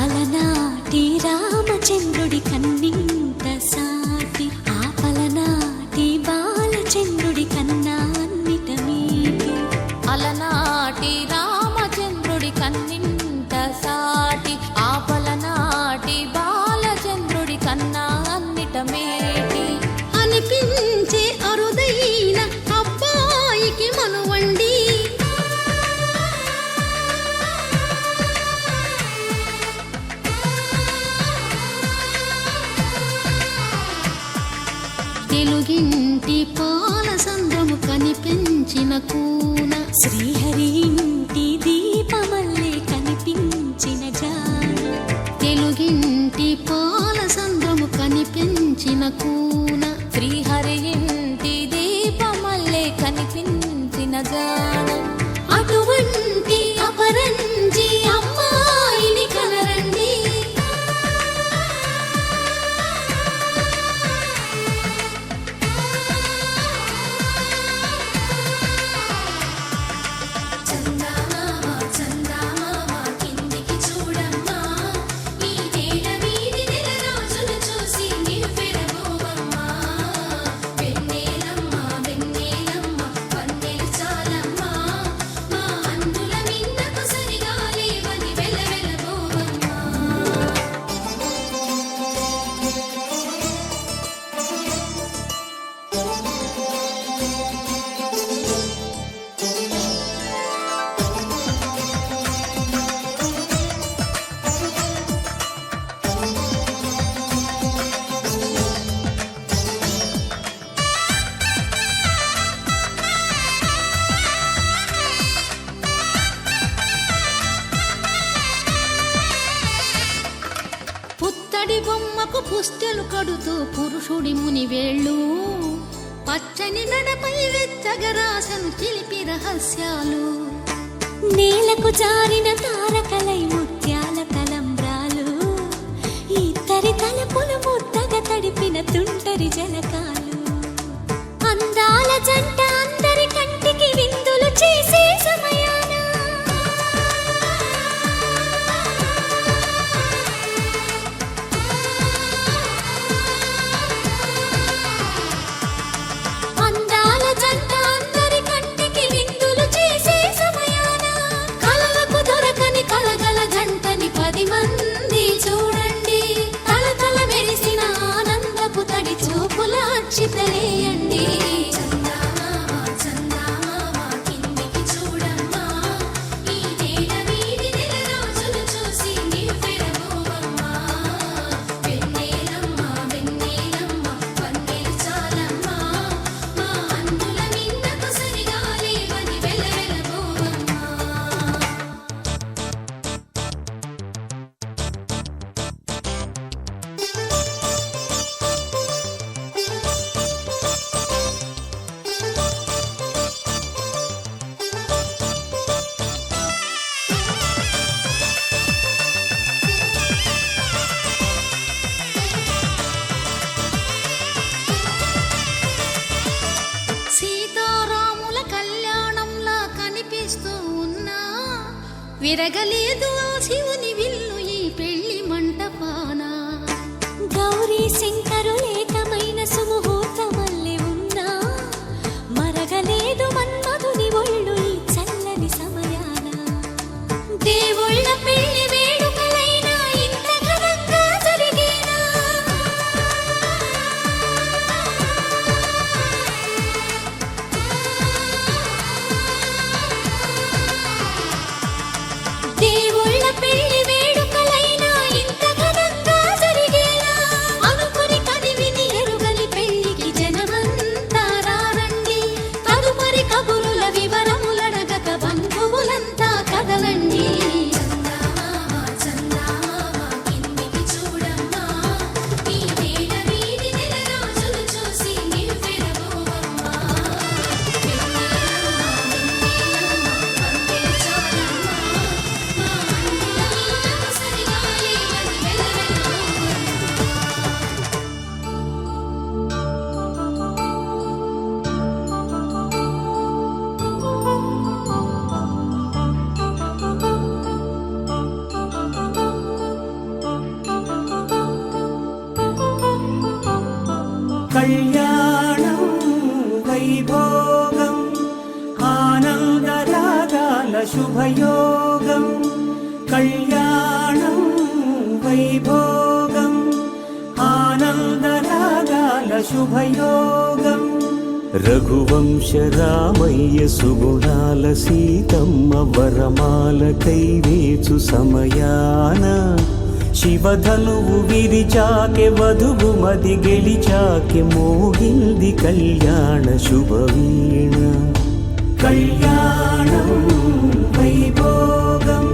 అలనాటి రామచంద్రుడి కన్నింత సాటి ఆపలనాటి బాలచంద్రుడి కన్నా అన్నిట మీటి అలనాటి రామచంద్రుడి కన్నింత సాటి ఆపలనాటి బాలచంద్రుడి కన్నా అన్నిట మేటి అనిపించే అరుదైన అబ్బాయికి మనువండి తెలుగింటి పాల సంద్రము కనిపించిన కూన శ్రీహరి ఇంటి దీపమల్లే కనిపించిన జాన తెలుగింటి పాల సంద్రము కనిపించిన కూన శ్రీహరి ఇంటి దీపమల్లే కనిపించిన జాన అటువంటి అపరంజి అమ్మాయిని కనరండి చందమామ చందమామ కిందికి చూడమ్మా ఈ నేల వీధి నెల రోజులు చూసి నివ్వెరబోవమ్మ పుస్తెలు కడుతూ పురుషుడి ముని వేళ్ళు పచ్చని నడపై వెచ్చగరాసను చిలిపి రహస్యాలు నేలకు జారిన తారకలై ముత్యాల తలంబ్రాలు ఇద్దరి తలపులు ముద్దగా తడిపిన తుంటరి జలకాలు అందాల జంట అందరి కంటికి విందులు చేసే సమయాన అందాల జంట అందరి కంటికి విందులు చేసే సమయాన కలలకు దొరకని కలగల జంటని 10 మంది చూడండి తలతల మెరిసిన ఆనందపు తడి చూపుల అక్షితలేయండి సీతారాముల కళ్యాణంలా కనిపిస్తూ ఉన్నా విరగలేదు ఆ శివుని విల్లు ఈ పెళ్లి మంటపాన గౌరీ శంకరులేకమైన సుముహూర్తమల్లె ఉన్నా మరగలేదు మన్మధుని ఒళ్ళు ఈ చల్లని సమయాన దేవుళ్ళ పెళ్లి వేడుకలైనా ఇంత ఘనంగా జరిగేనా దేవుళ్ళ పెళ్లి వేడుకలైనా ఇంత ఘనంగా జరిగేలా అనుకుని కదివిని ఎరుగని పెళ్లికి జనమంతా రారండి తదుపరి కబురుల వివరములడగక బంధువులంతా కదలండి కిందికి చూడమ్మా ఈ వేళ వీడి నెల రోజులు చూసి నివ్వెరబోవమ్మా కళ్యాణం వైభోగం ఆనందరాగాల శుభయోగం కళ్యాణం వైభోగం ఆనందరాగాల శుభయోగం రఘువంశ రామయ్య సుగుణాల సీతమ్మ వరమాల కైవేచు సమయాన శివధనువు విరిచాకె వధువు మది గెలిచాకె మోగింది కళ్యాణ శుభవీణ కళ్యాణం వైభోగం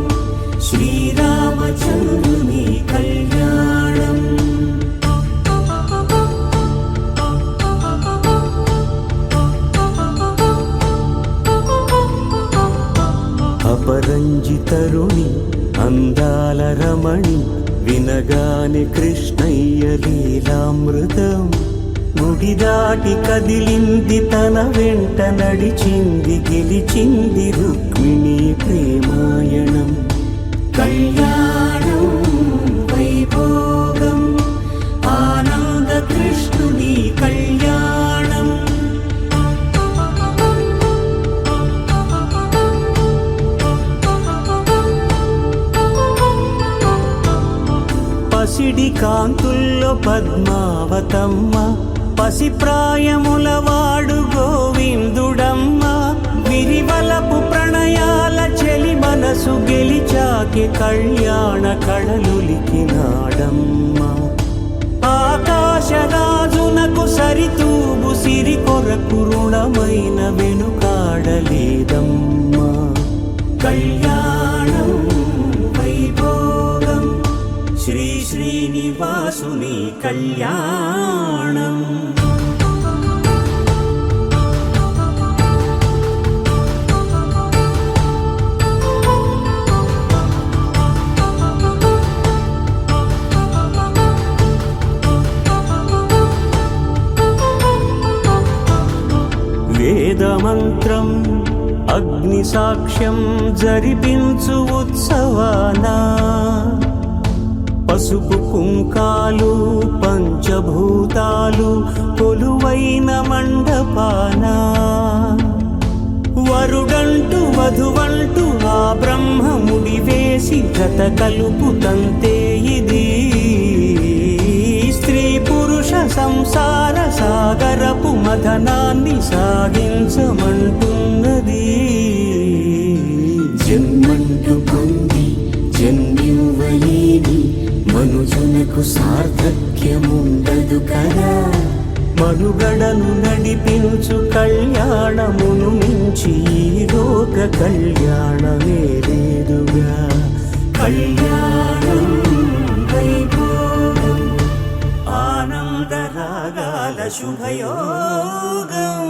శ్రీరామచంద్రుని కళ్యాణం అపరంజి తరుణి అందాల రమణి వినగానే కృష్ణయ్య లీలామృతం గుడి దాటి కదిలింది తన వెంట నడిచింది గెలిచింది రుక్మిణి ప్రేమాయణం కళ్యాణం వైభోగం ఆనంద కృష్ణుని కళ్యాణం పసిడి కాంతుల్లో పద్మావతమ్మ పసిప్రాయముల వాడు గోవిందుడమ్మ విరివలపు ప్రణయాల చెలి మనసు గెలిచాకి కళ్యాణ కళలులికినాడమ్మ ఆకాశరాజునకు సరితూబు సిరి కొరకు రుణమైన వెనుకాడలేదమ్మా కళ్యాణం వైభోగం శ్రీ శ్రీనివాస శ్రీనివాసుని కళ్యాణం. వేదమంత్రం అగ్ని సాక్ష్యం జరిపించు ఉత్సవాన పసుపు కుంకాలు పంచభూతాలు కొలువైన మండపాన వరుడంటూ వధువంటూ ఆ బ్రహ్మముడి వేసి గత కలుపుతంతే ఇది స్త్రీ పురుష సంసార సాగరపు మథనాన్ని సాగించమంటున్నది. జన్మంటూ పొంది జన్మివ్వలేని మనుజునకు సార్థక్యముండదు కదా. మనుగడను నడిపించు కళ్యాణమును మించి ఈ లోక కళ్యాణమే లేదుగా. కళ్యాణం వైభోగం ఆనందరాగాల శుభయోగం.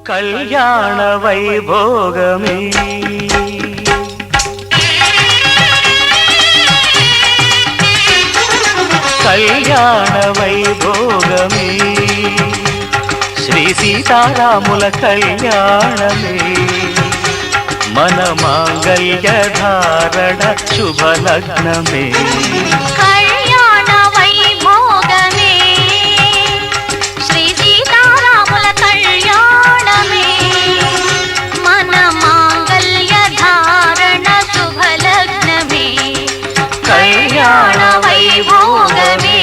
కళ్యాణ వైభోగమే కళ్యాణ వైభోగమే శ్రీ సీతారాముల కళ్యాణమే మన మాంగళ్య ధారణ శుభలగ్నమే. కళ్యాణ వైభోగమే శ్రీ సీతారాముల కళ్యాణమే మన మాంగళ్య ధారణ శుభలగ్నమే. కళ్యాణ వైభోగమే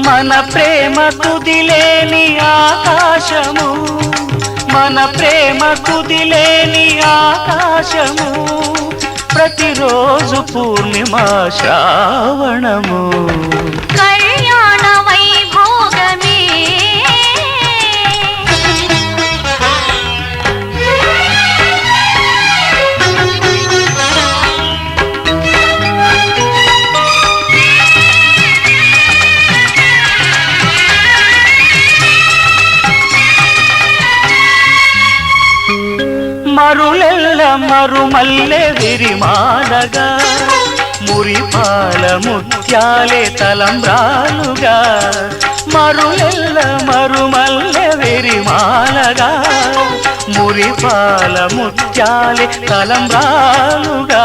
మన ప్రేమ కుదిలేని ఆకాశము మన ప్రేమ కుదిలేని ఆకాశము ప్రతిరోజు పూర్ణిమా శ్రావణము. కళ్యాణ వైభోగమే మరులెల్ల మరుమల్లె విరిమాలగా మురిపాల ముత్యాలే తలంబ్రాలుగా. మరులెల్ల మరుమల్లె విరిమాలగా మురిపాల ముత్యాలే తలంబ్రాలుగా.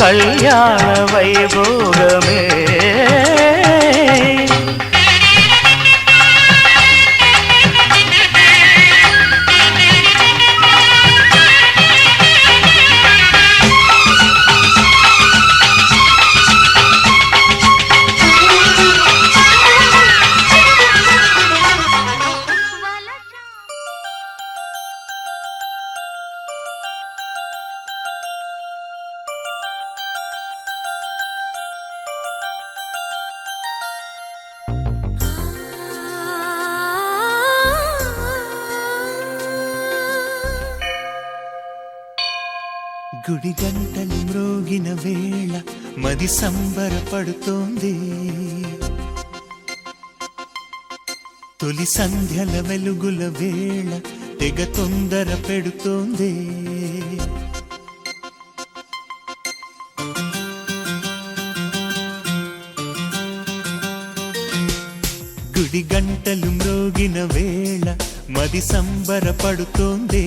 కళ్యాణ వైభోగమే గుడి గంటలు మ్రోగిన వేళ మది సంబరపడుతోంది. తొలి సంధ్యల వెలుగుల వేళ తెగ తొందర పెడుతోంది. గుడి గంటలు మ్రోగిన వేళ మది సంబరపడుతోంది.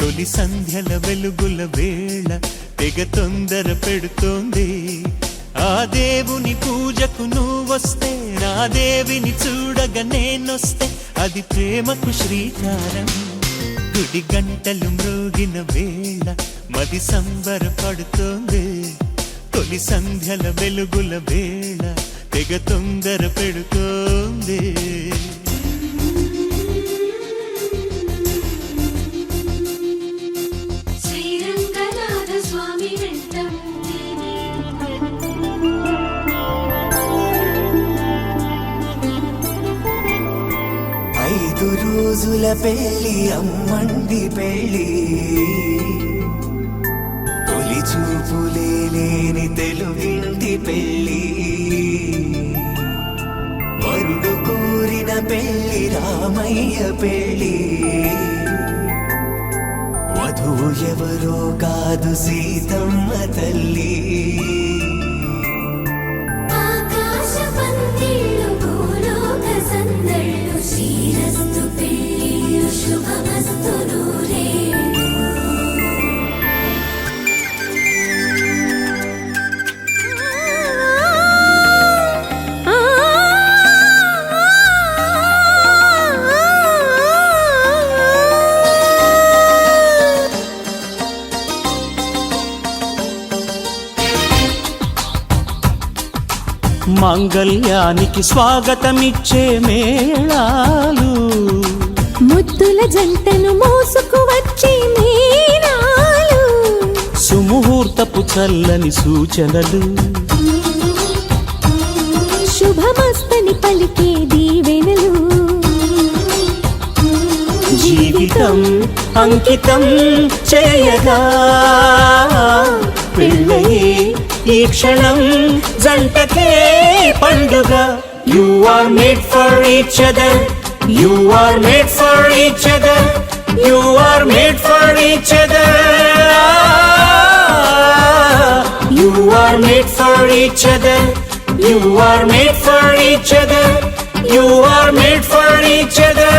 తొలి సంధ్యల వెలుగుల వేళ తెగ తొందర పెడుతోంది. ఆ దేవుని పూజకు నువ్వొస్తే, నా దేవిని చూడగా నేనొస్తే, అది ప్రేమకు శ్రీకారం. గుడి గంటలు మ్రోగిన వేళ మది సంబరపడుతోంది. తొలి సంధ్యల వెలుగుల వేళ తెగ తొందర పెడుతోంది. శ్రీరంగనాథ స్వామి వెంట ఉంటేనే 5 రోజుల పెళ్లి అమ్మంది పెళ్లి, తొలి చూపులే లేని తెలుగింటి పెళ్లి, వరుడు కోరిన పెళ్లి రామయ్య పెళ్లి, వధువు ఎవరో కాదు సీతమ్మ తల్లి. ఆకాశ పందిళ్ళు భూలోక సందళ్ళు శ్రీరస్తు పెళ్ళిళ్ళు శుభమస్తు నూరేళ్ళు. మాంగళ్యానికి స్వాగతమిచ్చే మేళాలు, ముద్దుల జంటను మోసుకు వచ్చే మీనాలు, సుముహూర్తపు చల్లని సూచనలు, శుభమస్తని పలికే దీవెనలు, జీవితం అంకితం చేయగా పెళ్ళయే ఈ క్షణం జంటకే పండుగ. You are made for each other, you are made for each other, you are made for each other, you are made for each other, you are made for each other, you are made for each other.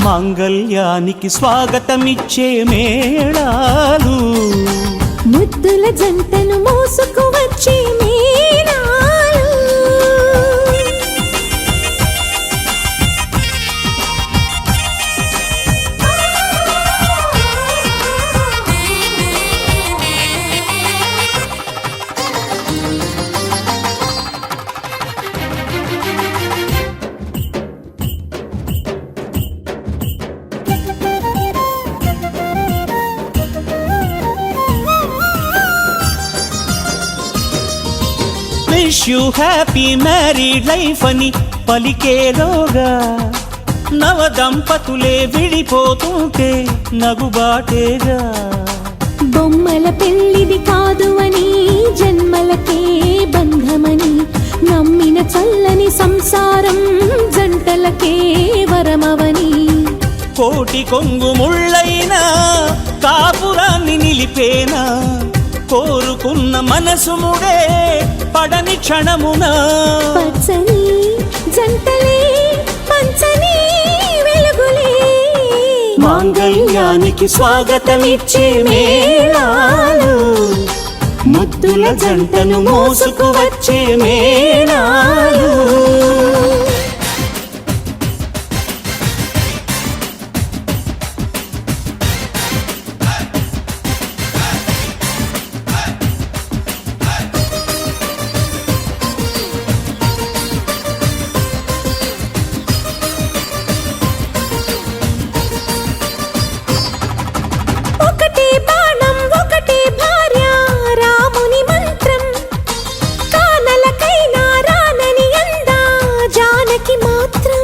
మాంగళ్యానికి స్వాగతమిచ్చే మేళాలు, ముద్దుల జంటను మోసుకు వచ్చే మీనాలు. Wish you happy married life అని పలికేలోగా నవ దంపతులే విడిపోతుంటే నగుబాటేగా. బొమ్మల పెళ్లిది కాదు అని, జన్మలకే బంధమని నమ్మిన చల్లని సంసారం జంటలకే వరమవని. కోటి కొంగు ముళ్ళైనా కాపురాన్ని నిలిపేనా, కోరుకున్న మనసు ముడే పడని క్షణమున. పచ్చని జంటలే పంచని వెలుగులే, మాంగళ్యానికి స్వాగతమిచ్చే మేళాలు, ముద్దుల జంటను మోసుకు వచ్చే మేళాలు. ఒకటే బాణం ఒకటే భార్య రాముని మంత్రం, కానలకైనా రానని అందా జానకి మాత్రం.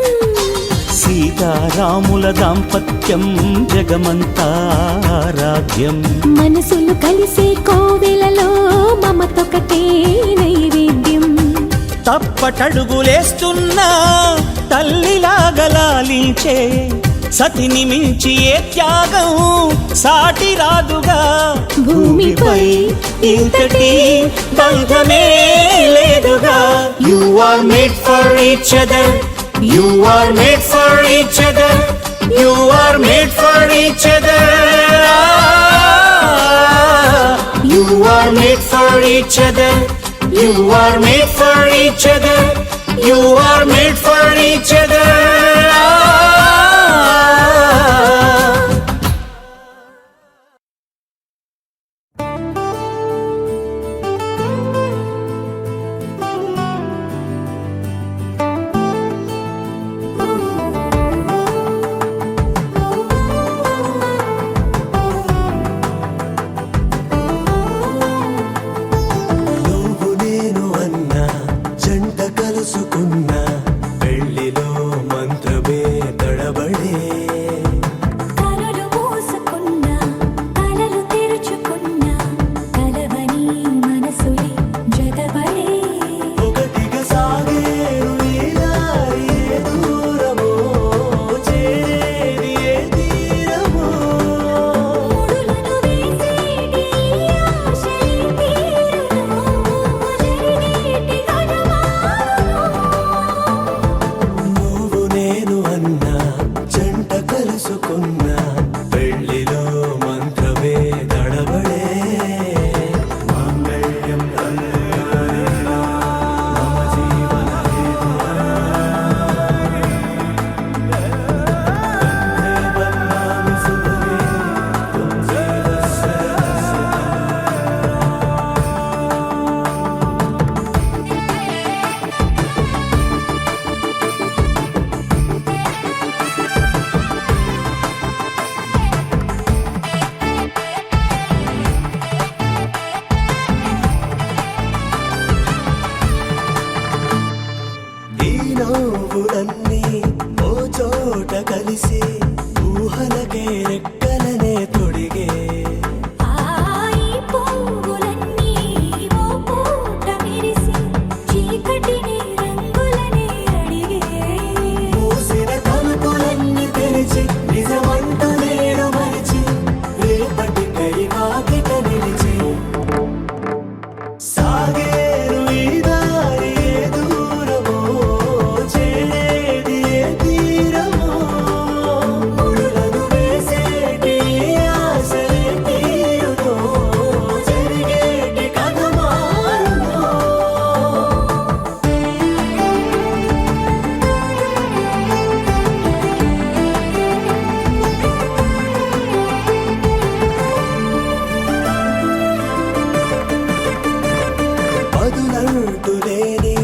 సీతారాముల దాంపత్యం జగమంతా ఆరాధ్యం, మనసులు కలిసే కోవెలలో మమతొకటే నైవేద్యం. తప్పటడుగులేస్తున్నా తల్లిలాగా లాలించే సతిని మించి ఏ త్యాగం సాటి రాదుగా. భూమిపై ఇంతటి బంధమే లేదుగా. You are made for each other. You are made for each other. You are made for each other. You are made for each other. You are made for each other. You are made for each other. నువ్వు నేను అన్న జంట కలుసుకున్న పెళ్లిలో మంత్రమే తడబడే. కలలు మూసుకున్నా కలలు తెరుచుకున్నా కలవని మనసులే జతపడే. ఒకటిగా సాగేరు ఈ దారి ఏ దూరమో చేరేది ఏ తీరమో. ముడులను వేసేటి ఆశలే తీరును జరిగేటి కథమారును. నువ్వు నేను అన్న జంట కలుసుకున్న పెళ్లిలో మంత్రమే తడబడే. మాంగళ్యం కళ్యాణేన మమ జీవన హేతునా. కంఠే బధ్నామి సుభగే త్వం జీవ సరస్వతి. ఈ నవ్వులన్నీ ఓ చోట కలిసి ఊహలకే రెక్కలనే తొడిగే. ఈ పువ్వులన్నీ ఓ పూట విరిసి చీకటిని రంగులనే అడిగే. మూసిన తలుపులన్నీ తెరిచి నిజమంటూ నేడు మరిచి రేపటికై వాకిట నిలిచి. సాగేరు ఈ దారి ఏ దూరమో చేరేది ఏ తీరమో. ముడులను వేసేటి ఆశలే తీరుతో జరిగేటి కథమారునో. బదులంటూ లేని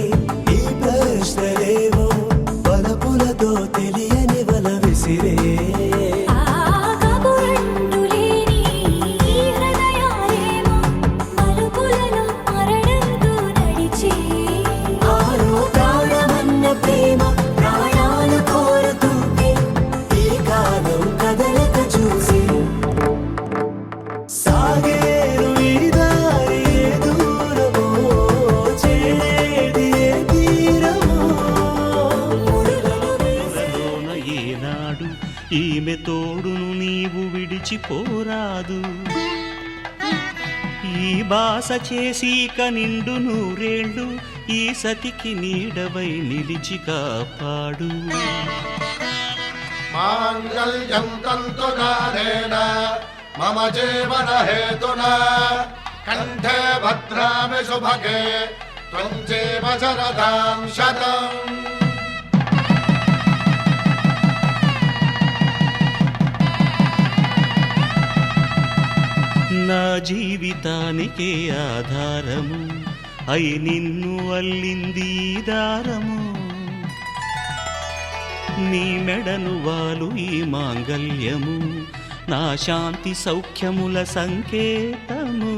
ఈ ప్రశ్నలేవో బలపులతో తెలియని వల విసిరే. కబురంటూ లేని ఈ హృదయాలేమో మలుపులను మరణంతో నడిచే. ఆరో ప్రాణమన్న ప్రేమ ప్రాణాలు కోరుతుంటే ఈ కాలం కదలక చూసి. సాగేరు ఈ దారి ఏ దూరమో చేరేది ఏ తీరమో. లోన ఏనాడు ఈమె తోడును నీవు విడిచిపోరాదు. ఈ బాస చేసి నిండు నూరేళ్ళు ఈ సతికి నీడవై నిలిచి కాపాడు. మాంగళ్యం తంతునానేన మమ జీవన హేతునా కంఠే భద్రామి శుభగే త్వం జీవ శరదాం శతం. నా జీవితానికే ఆధారము అయి నిన్ను అల్లింది ఈ దారము. నీ మెడను వాలు ఈ మాంగల్యము నా శాంతి సౌఖ్యముల సంకేతము.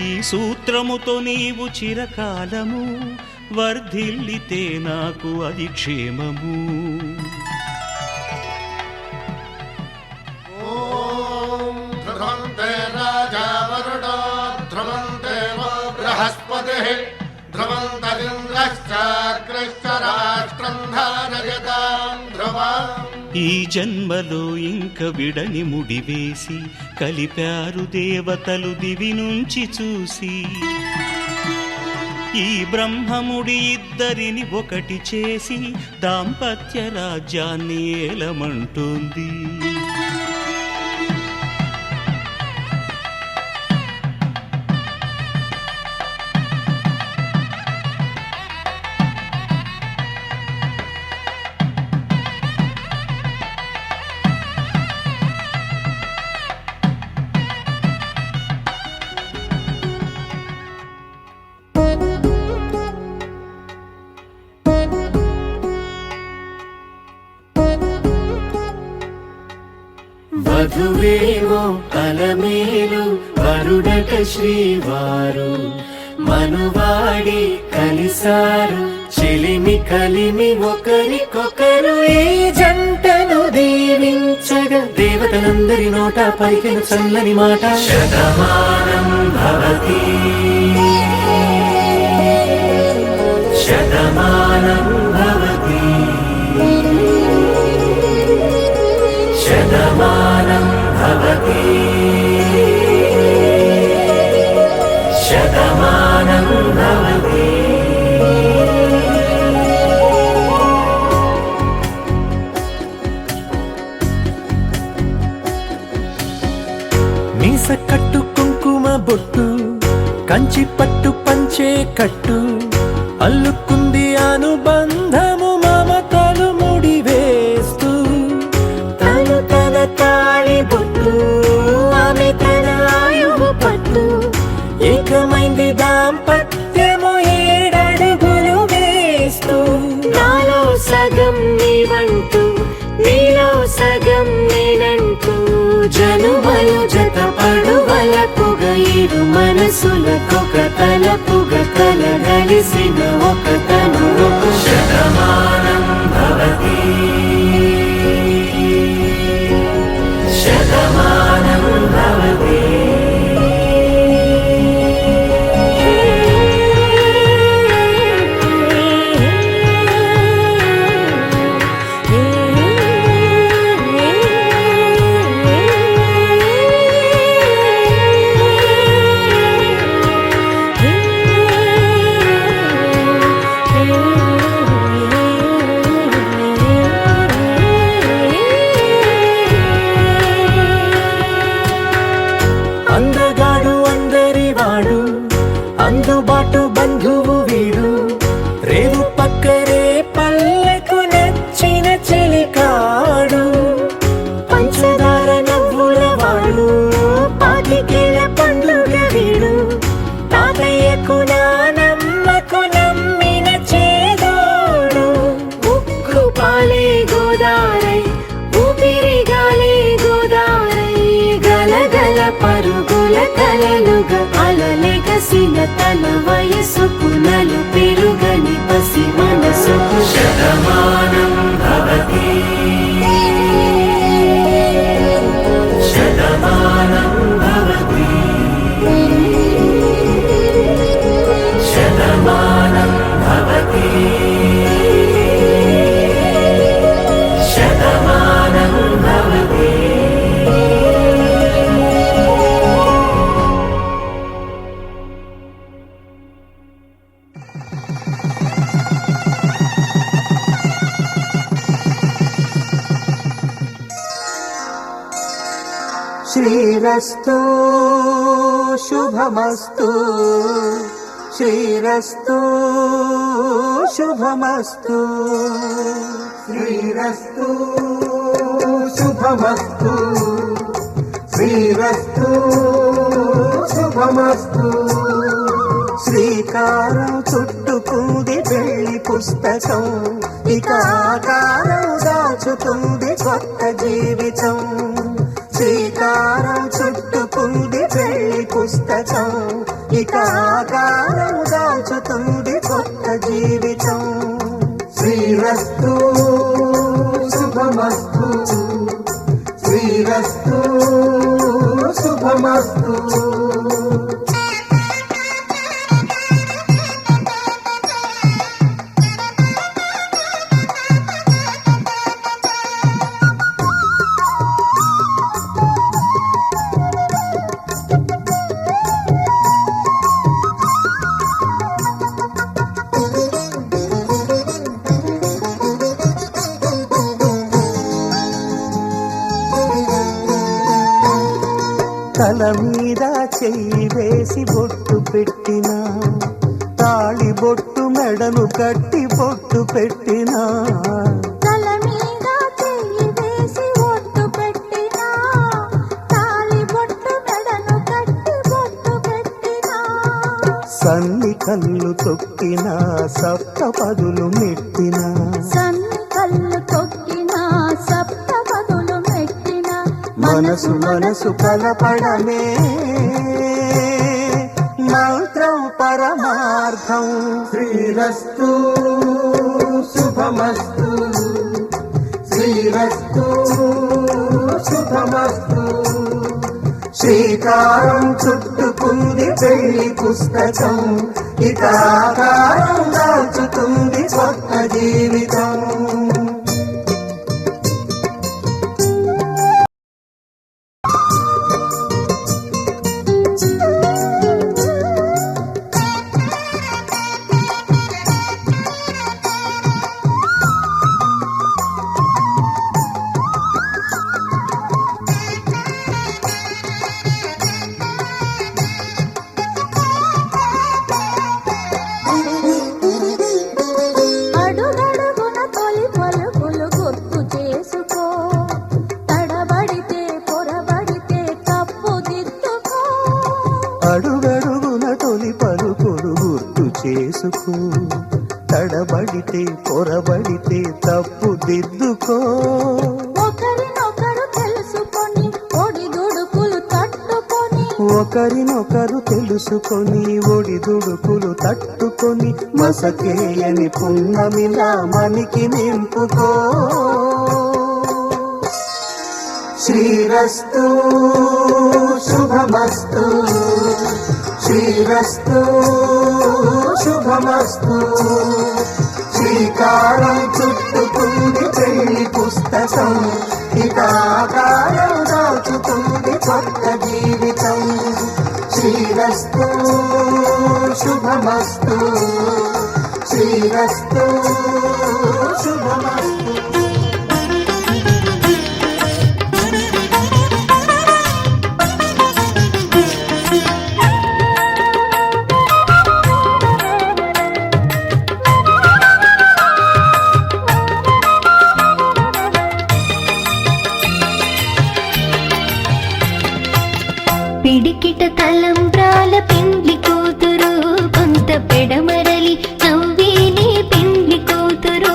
ఈ సూత్రముతో నీవు చిరకాలము వర్ధిల్లితే నాకు అది క్షేమము. ఓం ధ్రువంతే రాజా వరుణో ధ్రువం దేవో బృహస్పతిః ధ్రువం పశ్చాత్కృష్ట రాష్ట్రం ధారయతాం ధ్రువా. ఈ జన్మలో ఇంక విడని ముడివేసి కలిపారు దేవతలు దివి నుంచి చూసి. ఈ బ్రహ్మముడి ఇద్దరిని ఒకటి చేసి దాంపత్య రాజ్యాన్ని ఏలమంటుంది. వధువేవో అలమేలు వరుడట శ్రీవారు మనువాడి కలిసారు చెలిమి కలిమి ఒకరికొకరు. ఈ జంటను దీవించగా దేవతలందరి నోట పలికిన చల్లని మాట శతమానం భవతి శతమానం భవతి శతమానం భవతి శతమానం భవతి. మీస కట్టు కుంకుమ బొట్టు కంచి పట్టు పంచే కట్టు అల్లుకుంది అనుబంధము మమతలు ముడివేస్తూ. తను తన తాళి బొట్టు ఆమె తన ఆయువు పట్టు ఏకమైంది దాంపత్యము 7 అడుగులు వేస్తూ. నాలో సగం నీవంటూ నీలో సగం నేనంటూ జనుమలు జత పడువలపుగ 7 మనసులకొక తలపుగ కలగలిసిన ఒక తను శతమానం భవతి శతమానం భవతి. అందగాడు అందరివాడు అందుబాటు బంధువు వీడు రేవు పక్కరే పల్లెకు నచ్చిన చెలికాడు. పంచదార నవ్వుల వాడు పాతికేల పండుగ వీడు తాతయ్యకు నానమ్మకు నమ్మిన చేదోడు. ఉక్కు పాలే గోదారై ఊపిరి గాలే గోదారై గలగల పరుగుల కలలుగా అలలెగసిన తన వయసుకు నలు పెరుగని పసి మనసుకు శతమానం భవతి శతమానం భవతి శతమానం భవతి శతమానం భవతి. శ్రీరస్తు శుభమస్తు శ్రీరస్తు శుభమస్తు శ్రీరస్తు శుభమస్తు శ్రీరస్తు శుభమస్తు. శ్రీకారం చుట్టుకుంది పెళ్లి పుస్తకం ఇక ఆకారం దాచుతుంది కొత్త జీవితం. శ్రీకారం చుట్టుకుంది పెళ్లి పుస్తకం ఇక ఆకారం దాచుతుంది కొత్త జీవితం. శ్రీరస్తు శుభమస్తు శ్రీరస్తు శుభమస్తు. తల మీద చెయ్యి వేసి బొట్టు పెట్టినా తాళి బొట్టు మెడను కట్టి బొట్టు పెట్టినా తల మీద చెయ్యి వేసి ఒట్టు పెట్టినా తాళి బొట్టు మెడను కట్టి బొట్టు పెట్టినా సన్ని కళ్ళు తొక్కినా సప్త పదులు మెట్టినా సన్ని కళ్ళు తొక్కినా సప్త పదులు మెట్టినా మనసు మనసు కలపడమే మంత్రం పరమార్థం శ్రీరస్తు శుభమస్తు శ్రీరస్తు శుభమస్తు శ్రీకారం చుట్టుకుంది పెళ్లి పుస్తకం ఇక ఆకారం దాచుతుంది కొత్త జీవితం అడుగడుగున తొలి పలుకులు గుర్తు చేసుకో తడబడితే పొరబడితే తప్పు దిద్దుకో అడుగడుగున తొలి పలుకులు గుర్తు చేసుకో తడబడితే పొరబడితే తప్పు దిద్దుకో ఒకరినొకరు తెలుసుకొని ఒడిదుడుకులు తట్టుకొని ఒకరినొకరు తెలుసుకొని ఒడిదుడుకులు తట్టుకొని మసకేయని పున్నమిలా మనికి నింపుకో శ్రీరస్తు శుభమస్తు శ్రీరస్తు శుభమస్తు శ్రీకారం చుట్టుకుంది పెళ్లి పుస్తకం ఇక ఆకారం దాచుతుంది కొత్త జీవితం శ్రీరస్తు శుభమస్తు శ్రీరస్తు శుభమస్తు పిడికిట తలంబ్రాల పెండ్లి కూతురు కొంత పెడమరలి నవ్వేని పెండ్లి కూతురు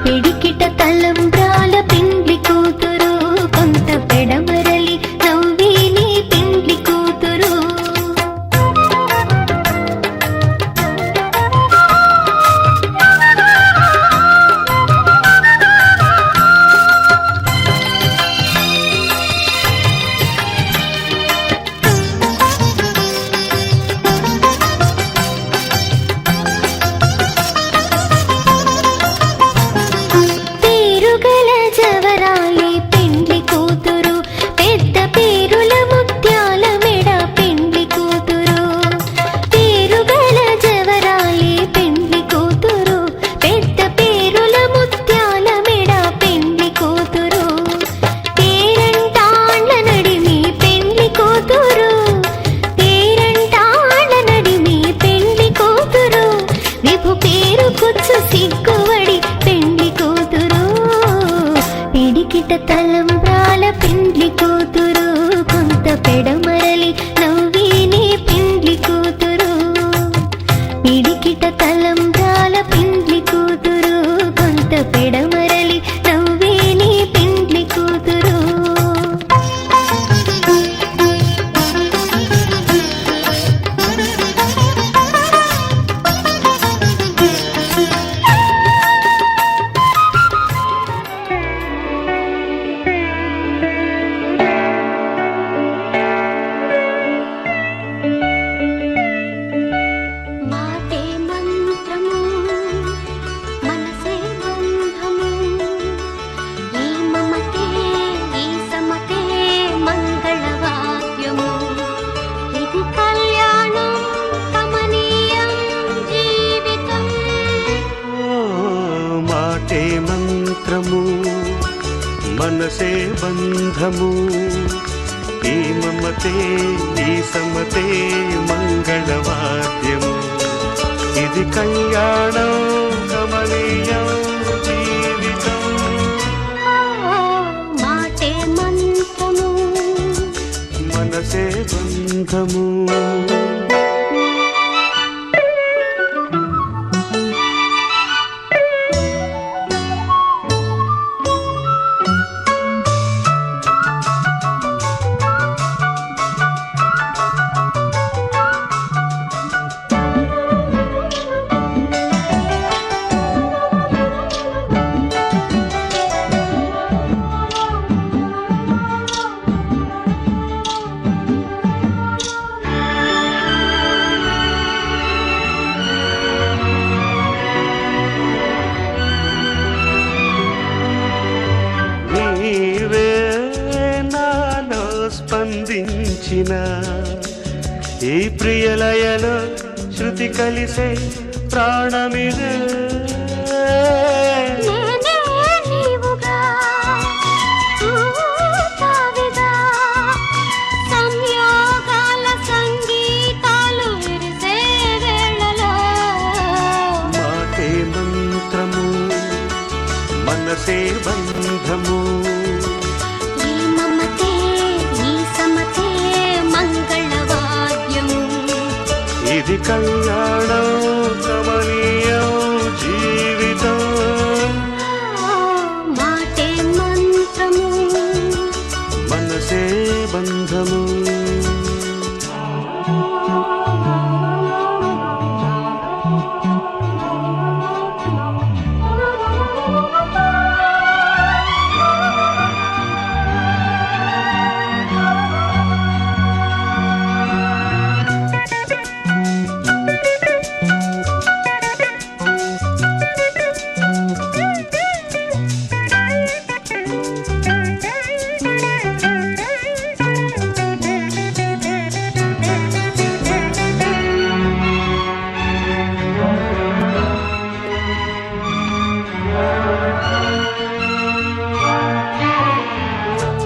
పిడికిట తలంబ్రాల పెండ్లి కూతురు కొంత పెడమరలి నవ్వేని పెండ్లి కూతురు పేరుగల జవరాలి పెండ్లి కూతురు పెద్ద పేరుల ముత్యాల మెడ పెండ్లి కూతురు పేరుగల జవరాలి పెండ్లి కూతురు పెద్ద పేరుల ముత్యాల మెడ పెండ్లి కూతురు పేరంటాళ్ళ నడిమి పెండ్లి కూతురు పేరంటాళ్ళ నడిమి పెండ్లి కూతురు విభు పేరు కుచ్చు సిగ్గువడి పెండ్లి కూతురు పిడికిట తలంబ్రాల పెండ్లి కూతురు కొంత పెడమరలి నవ్వేని పెండ్లి కూతురు పిడికిట తలంబ్రాల పెండ్లి కూతురు కొంత పెడమరలి నవ్వేని పెండ్లి కూతురు మాటే మంత్రము మనసే బంధము ఈ మమతే ఈ సమతే మంగళవాద్యము ఇది కళ్యాణం కమనీయం జీవితం మాటే మంత్రము మనసే బంధము ఈ మమతే ఈ సమతే మంగళవాద్యము ఇది కళ్యాణం కమనీయం జీవితం మాటే మంత్రము మనసే బంధము స్పందించిన ఈ ప్రియలయలో శృతి కలిసే ప్రాణమిదే నేనే నీవుగా తావిగా సంయోగాల సంగీతాలు విరిసే వేళలో మాటే మంత్రము మనసే బంధము ఈ మమతే ఈ సమతే మంగళవాద్యము ఇది కళ్యాణం కమనీయం జీవితం మాటే మంత్రము మనసే బంధము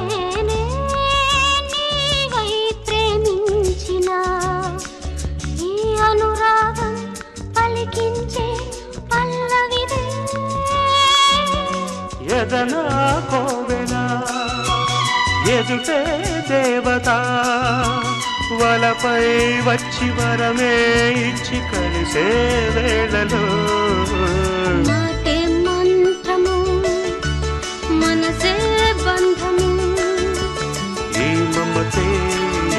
నేనే నీవై ప్రేమించిన ఈ అనురాగం పలికించే పల్లవిదే ఎదనా కోవెనా ఎదుటే దేవత వలపై వచ్చి వరమే ఇచ్చి కలిసే వేళలో మాటే మంత్రము మనసే బంధము ఈ మమతే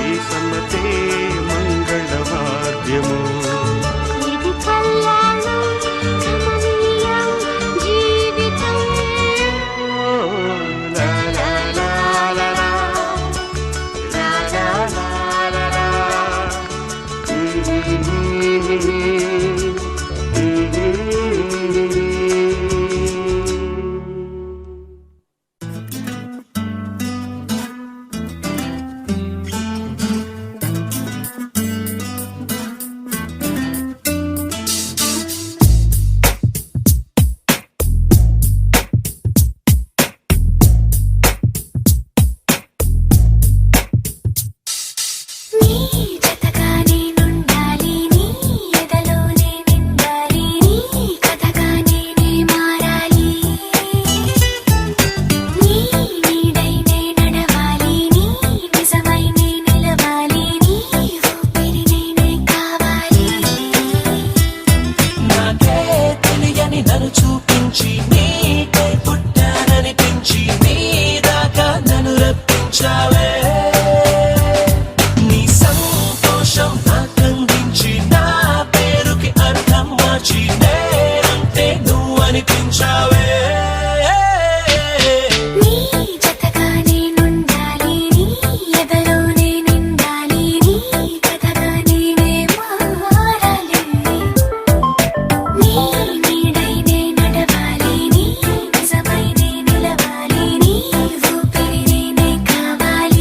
ఈ సమతే మంగళవాద్యము ఇది కళ్యాణం కమనీయం జీవితం లా లా లా లా లా. లా లా లా లా లా. నీ జతగా నేనుండాలి నీ ఎదలోనే నిండాలి నీ కథగా నేనే మారాలి నీ నీడై నే నడవాలి నీ నిజమై నే నిలవాలి నీ ఊపిరి నేనే కావాలి నాకే తెలియని నన్ను చూపించి నీకై పుట్టాననిపించి నీ దాకా నన్ను రప్పించావే నీ సంతోషం నాకందించి నా పేరుకి అర్థం మార్చి నేనంటే నువ్వు అనిపించావే నీ జతగా నేనుండాలి నీ ఎదలోనే నిండాలి నీ కథగా నేనే మారాలి నీ నీడై నే నడవాలి నీ నిజమై నే నిలవాలి నీ ఊపిరి నేనే కావాలి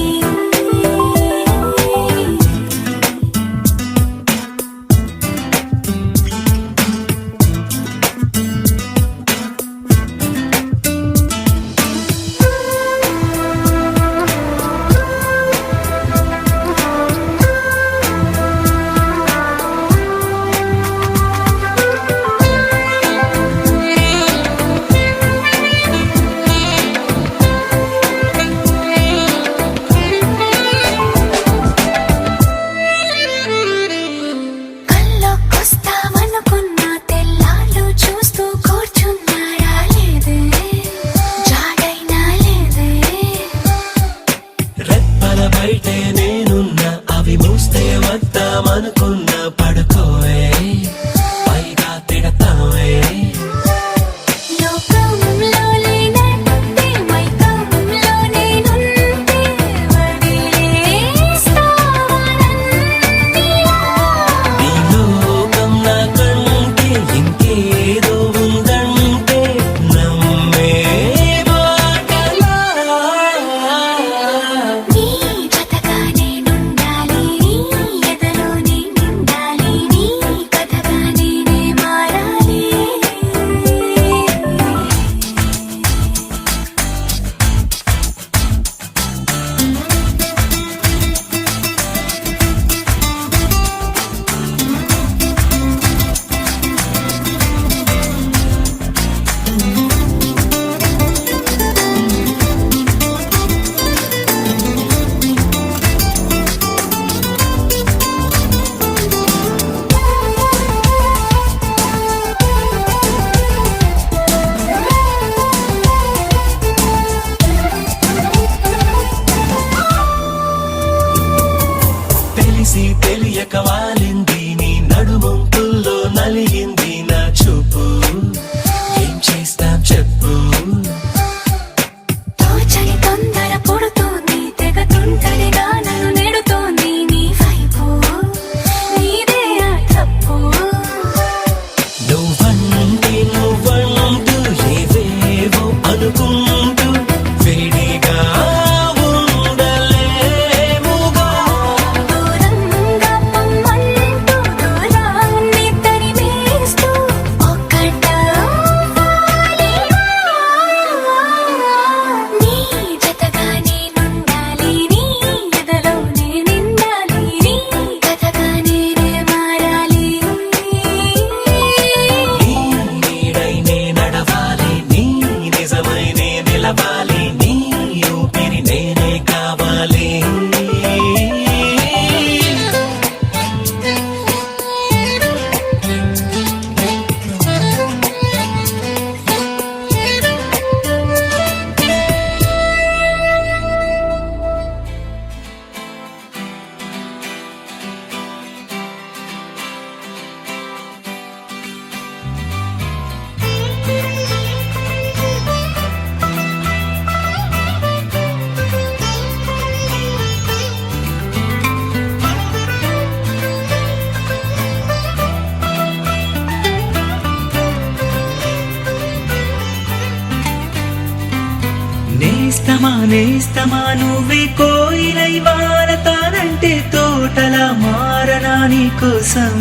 నేస్తమా నువ్వే కోయిలై వారతానంటే తోటలా మారనా నీ కోసం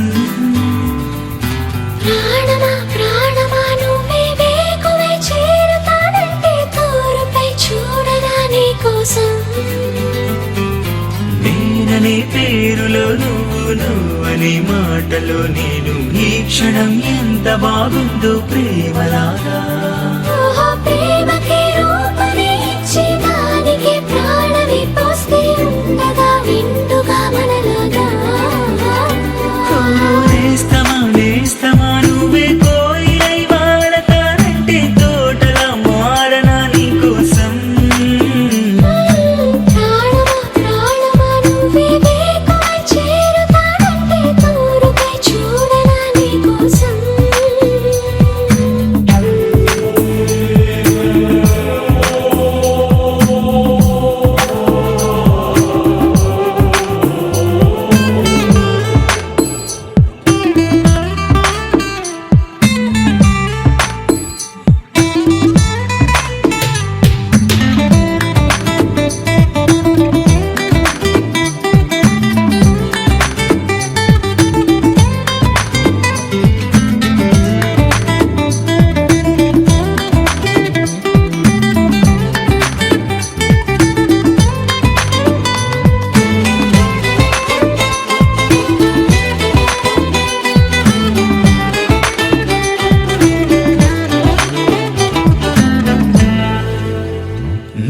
ప్రాణమా ప్రాణమా నువ్వే వేకువే చేరుతానంటే తూరుపై చూడనా నీ కోసం నేననే పేరులో నువ్వనే మాటలో నేను ఈ క్షణం ఎంత బాగుందో ప్రేమలాగా ఓహో ప్రేమకి రూపని ఇచ్చి దానికి ప్రాణమి పోస్తే ఉండగా విండుగా మనలాగా నేస్తమా నువ్వే కోయిలై వాడతానంటే తోటలా మారనా నీ కోసం ప్రాణమా ప్రాణమా నువ్వే వేకువై చేరుతానంటే తూరుపై చూడనా నీ కోసం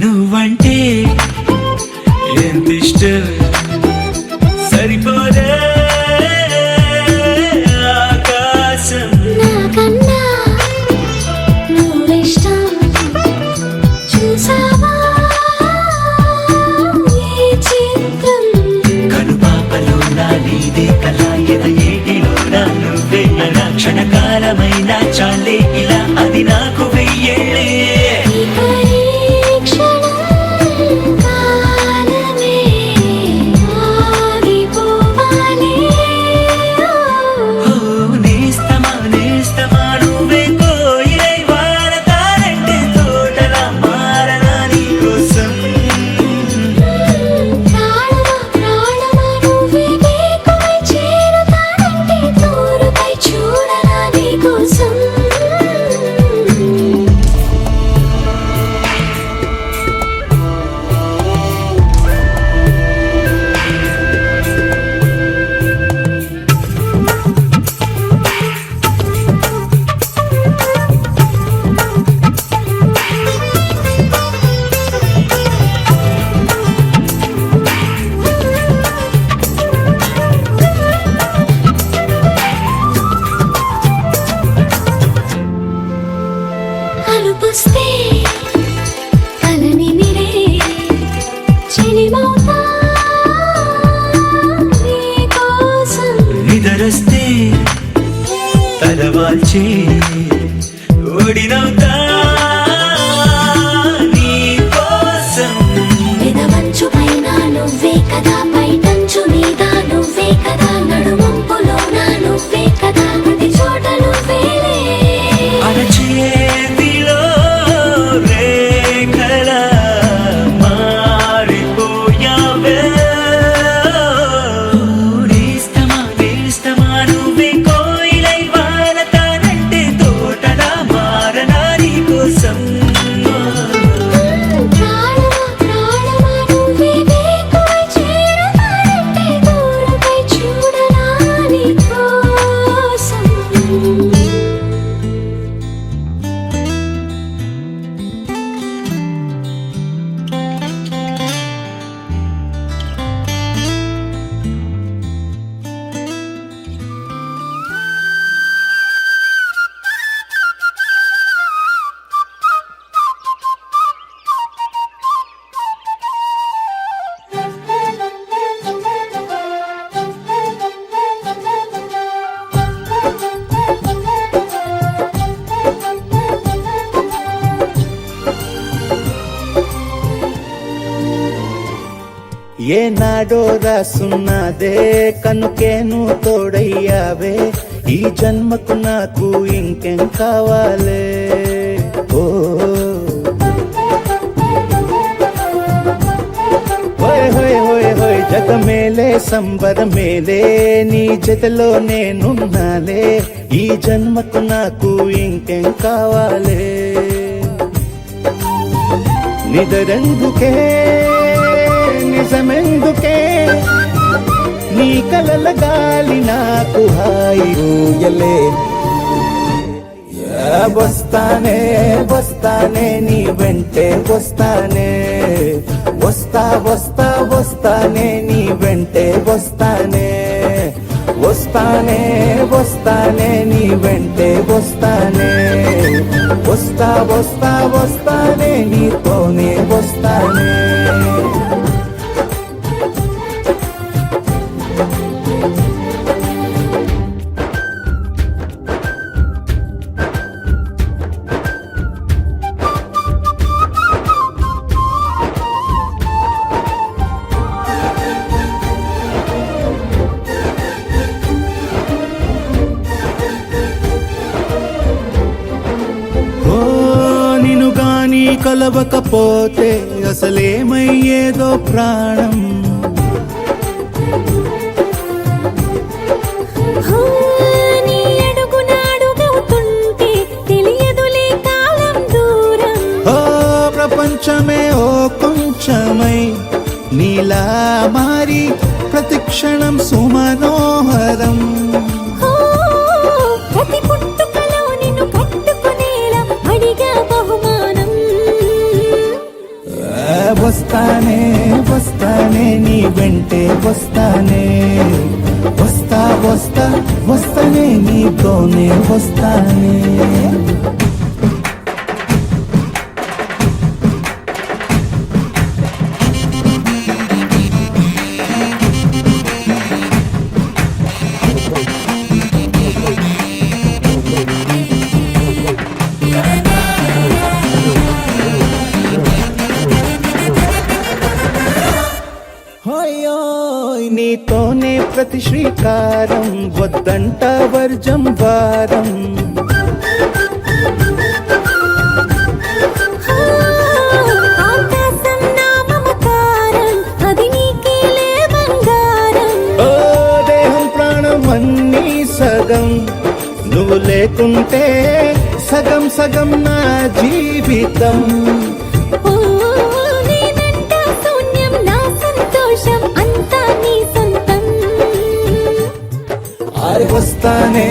నువ్వంటే ఎంత ఇష్టం సరిపోదే ఆకాశం నాకన్నా నువ్విష్టం చూసావా ఈ చిత్రం కనుపాపలో నా నీదే కళ ఎద ఏటిలో నా నువ్వే నా క్షణకాలమైన చాలే ఇలా అది నాకు వెయ్యేళ్ళే ఇక ఈ క్షణం కాలమే ఆగిపోవాలి ఓ నేస్తమా నువ్వే కోయిలై వాడతానంటే తోటలా మారనా నీ కోసం ప్రాణమా ప్రాణమా నువ్వే వేకువై చేరుతానంటే తూరుపై చూడనా నీ కోసం అలుపుస్తే కలని మిరే చిలిమౌతా నీ కోసం నిదరస్తే తలవాల్చి ఓడినవుతా నీ కోసం పెదవంచు పైన నువ్వే కదా పైటంచు మీద నువ్వే కదా నడుమంపులోన నువ్వే కదా ప్రతి చోట నువ్వేలే అరచేతిలో రేఖల మారిపోయావే నేస్తమా నువ్వే కోయిలై వాడతానంటే తోటలా మారనా నీ కోసం ప్రాణమా ప్రాణమా నువ్వే వేకువై చేరుతానంటే తూరుపై చూడనా నీ కోసం ఏనాడో రాసున్నదే కనుకేను తోడయ్యావే ఈ జన్మకు నాకు ఇంకేం కావాలే ఓ సరసమేలే సంబరమేలే నీ జతలో నేనున్నాలే ఈ జన్మకు నాకు ఇంకేం కావాలే నిదరెందుకే నిజమెందుకే నీ కలల గాలి నాకు హాయి ఊయలే వస్తానే వస్తానే నీ వెంటే వస్తానే వస్తా వస్తా వస్తానే నీ వెంటే వస్తానే వస్తానే వస్తానే నీ వెంటే వస్తానే వస్తా వస్తా వస్తానే నీతోనే వస్తానే కలవకపోతే అసలేమయ్యేదో ప్రాణం నీ అడుగునాడుగవుతుంటే తెలియదులే కాలం దూరం ఓ ప్రపంచమే ఓ కొంచెమై నీలా మారి ప్రతిక్షణం సుమనోహరం ప్రతి పుట్టుకలో నిన్ను కట్టుకునేలా అడిగా బహుమానం వస్తానే వస్తానే నీ వెంటే వస్తానే వస్తా వస్తా వస్తానే నీతోనే వస్తానే నీతోనే ప్రతి శ్రీకారం వద్దంట వర్జం వారం ఆకాశం నా మమకారం అది నీకేలే బంగారం ఓ దేహం ప్రాణం అన్నీ సగం నువ్వు లేకుంటే సగం సగం నా జీవితం నేనంట శూన్యం నా సంతోషం అంతా నీ సొంతం వస్తానే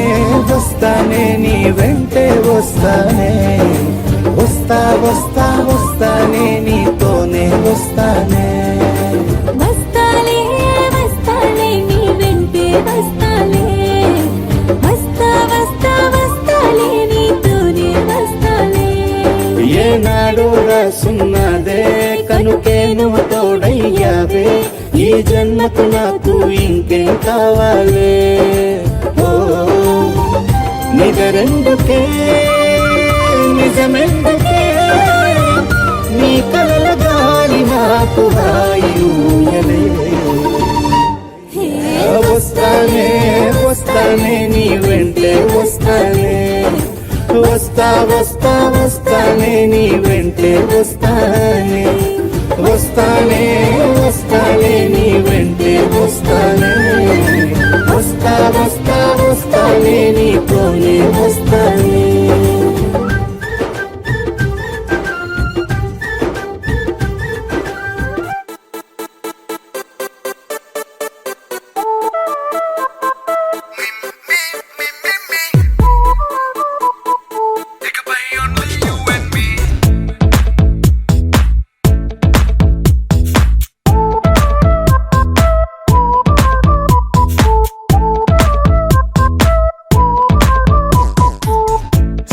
వస్తానే నీ వెంటే వస్తానే వస్తా వస్తా వస్తానే నీతోనే వస్తానే వస్తాలే వస్తాలే నీ వెంటే వస్తాలే వస్తా వస్తా వస్తాలే నీతోనే వస్తాలే ఏనాడు రాసున్నదే కనుకే నువ్వు తోడయ్యావే ఈ జన్మకు నాకు ఇంకేం కావాలే ఓ నిజరెందుకే నిజమెందుకే నీ కలల గాలి నాకు హాయి ఊయలే వస్తానే వస్తానే నీ వెంటే వస్తానే వస్తా వస్తా వస్తానే నీ వెంటే వస్తానే వస్తానే వస్తానే నీ వెంటే వస్తానే వస్తా వస్తా వస్తానే నీతోనే వస్తానే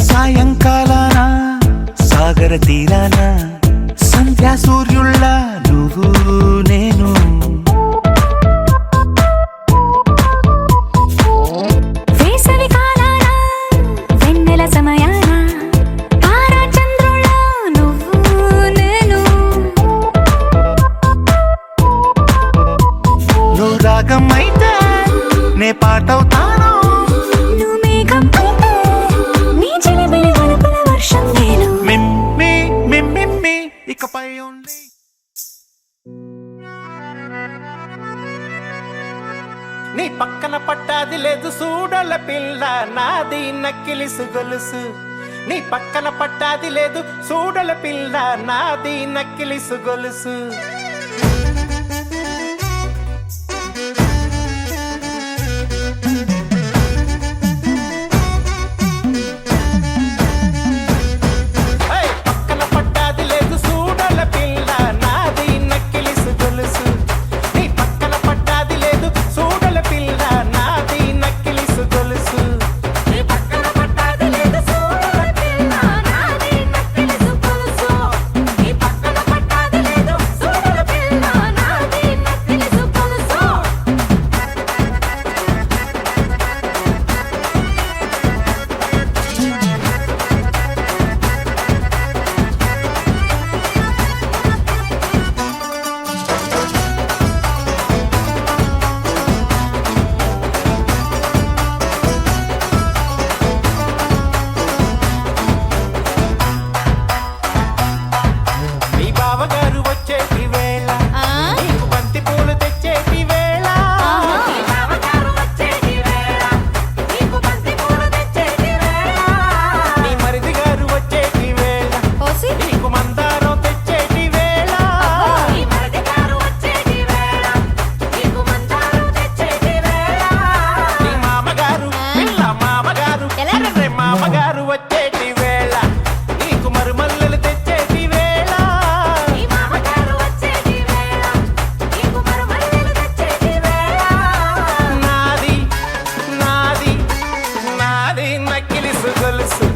సాయంకాలాన సాగర తీరాన సంధ్యా సూర్యుళ్ళ నువ్వు నేను వేసవి కాలాన వెన్నెల సమయాన తారా చంద్రుల నువ్వు నేను నువ్వు రాగం అయితే నే పాటవుతాను నువ్వు మేఘం అయితే నీ చిలిబిలి వలపుల వర్షం నేను మిమ్మి మిమ్మి ఇకపై ఓన్లీ పట్టాది లేదు సూడల పిల్ల నాది నక్కిలిసు గొలుసు నీ పక్కన పట్టాది లేదు సూడల పిల్ల నాది నక్కిలిసు గొలుసు పక్కన పట్టాది లేదు సూడల పిల్ల నాది నక్కిలిసు గొలుసు నీ పక్కన పట్టాది లేదు సూడల పిల్ల నాది నక్కిలిసు గొలుసు నీ పక్కన పట్టాది లేదు సూడల పిల్ల నాది నక్కిలిసు గొలుసు నీ పక్కన పట్టాది లేదు సూడల పిల్ల నాది నక్కిలిసు గొలుసు నీ బావగారు వచ్చేటి వేళ నీకు బంతి పూలు తెచ్చేటి వేళ నీ బావగారు వచ్చేటి వేళ నీకు బంతి పూలు తెచ్చేటి వేళ నీ మరిది గారు వచ్చేటి వేళ నీకు మందారం తెచ్చేటి వేళ నీ మరిది గారు వచ్చేటి వేళ నీకు మందారం తెచ్చేటి వేళ నీ మామగారు పిల్ల మామగారు రే మామగారు వచ్చేటి వేళ నీకు మరుమల్లెలు తెచ్చేటి వేళ నీ మామగారు వచ్చేటి వేళ నీకు మరుమల్లెలు తెచ్చేటి వేళ నాది నాది నాది నక్కిలిసు గొలుసు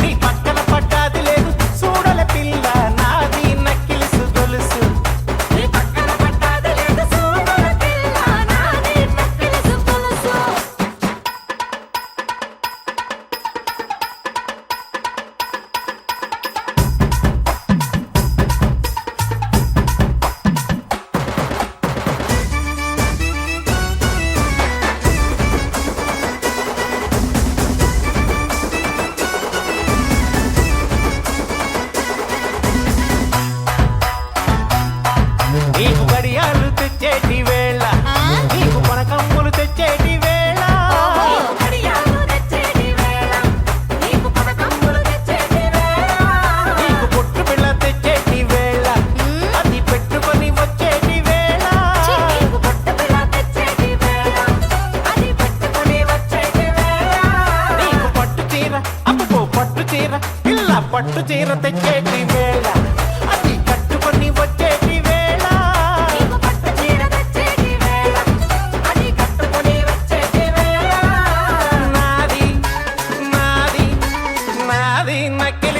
నీ పక్కన పట్టాది లేదు సూడల పిల్ల నాది నక్కిలిసు గొలుసు నీ పక్కన పట్టాది లేదు సూడల పిల్ల నాది నక్కిలిసు గొలుసు నీకు గడియాలు తెచ్చేటి వేళ నీకు పనకమ్ములు తెచ్చేటి వేళ గడియాలు తెచ్చేటి వేళ నీకు పనకమ్ములు తెచ్చేటి వేళ నీకు పొట్టు పిల్ల తెచ్చేటి వేళ అది పెట్టుకొని వచ్చేటి వేళ నీకు పొట్టు పిల్ల తెచ్చేటి వేళ అది పెట్టుకొని వచ్చేటి వేళ నీకు పట్టు చీర అబ్బో పట్టు చీర పిల్ల పట్టు చీర తెచ్చేటి వేళ అది కట్టుకొని వచ్చేటి వేళ నీకు పట్టు చీర తెచ్చేటి వేళ అది కట్టుకొని వచ్చేటి వేళ నాది నాది నాది నక్కిలి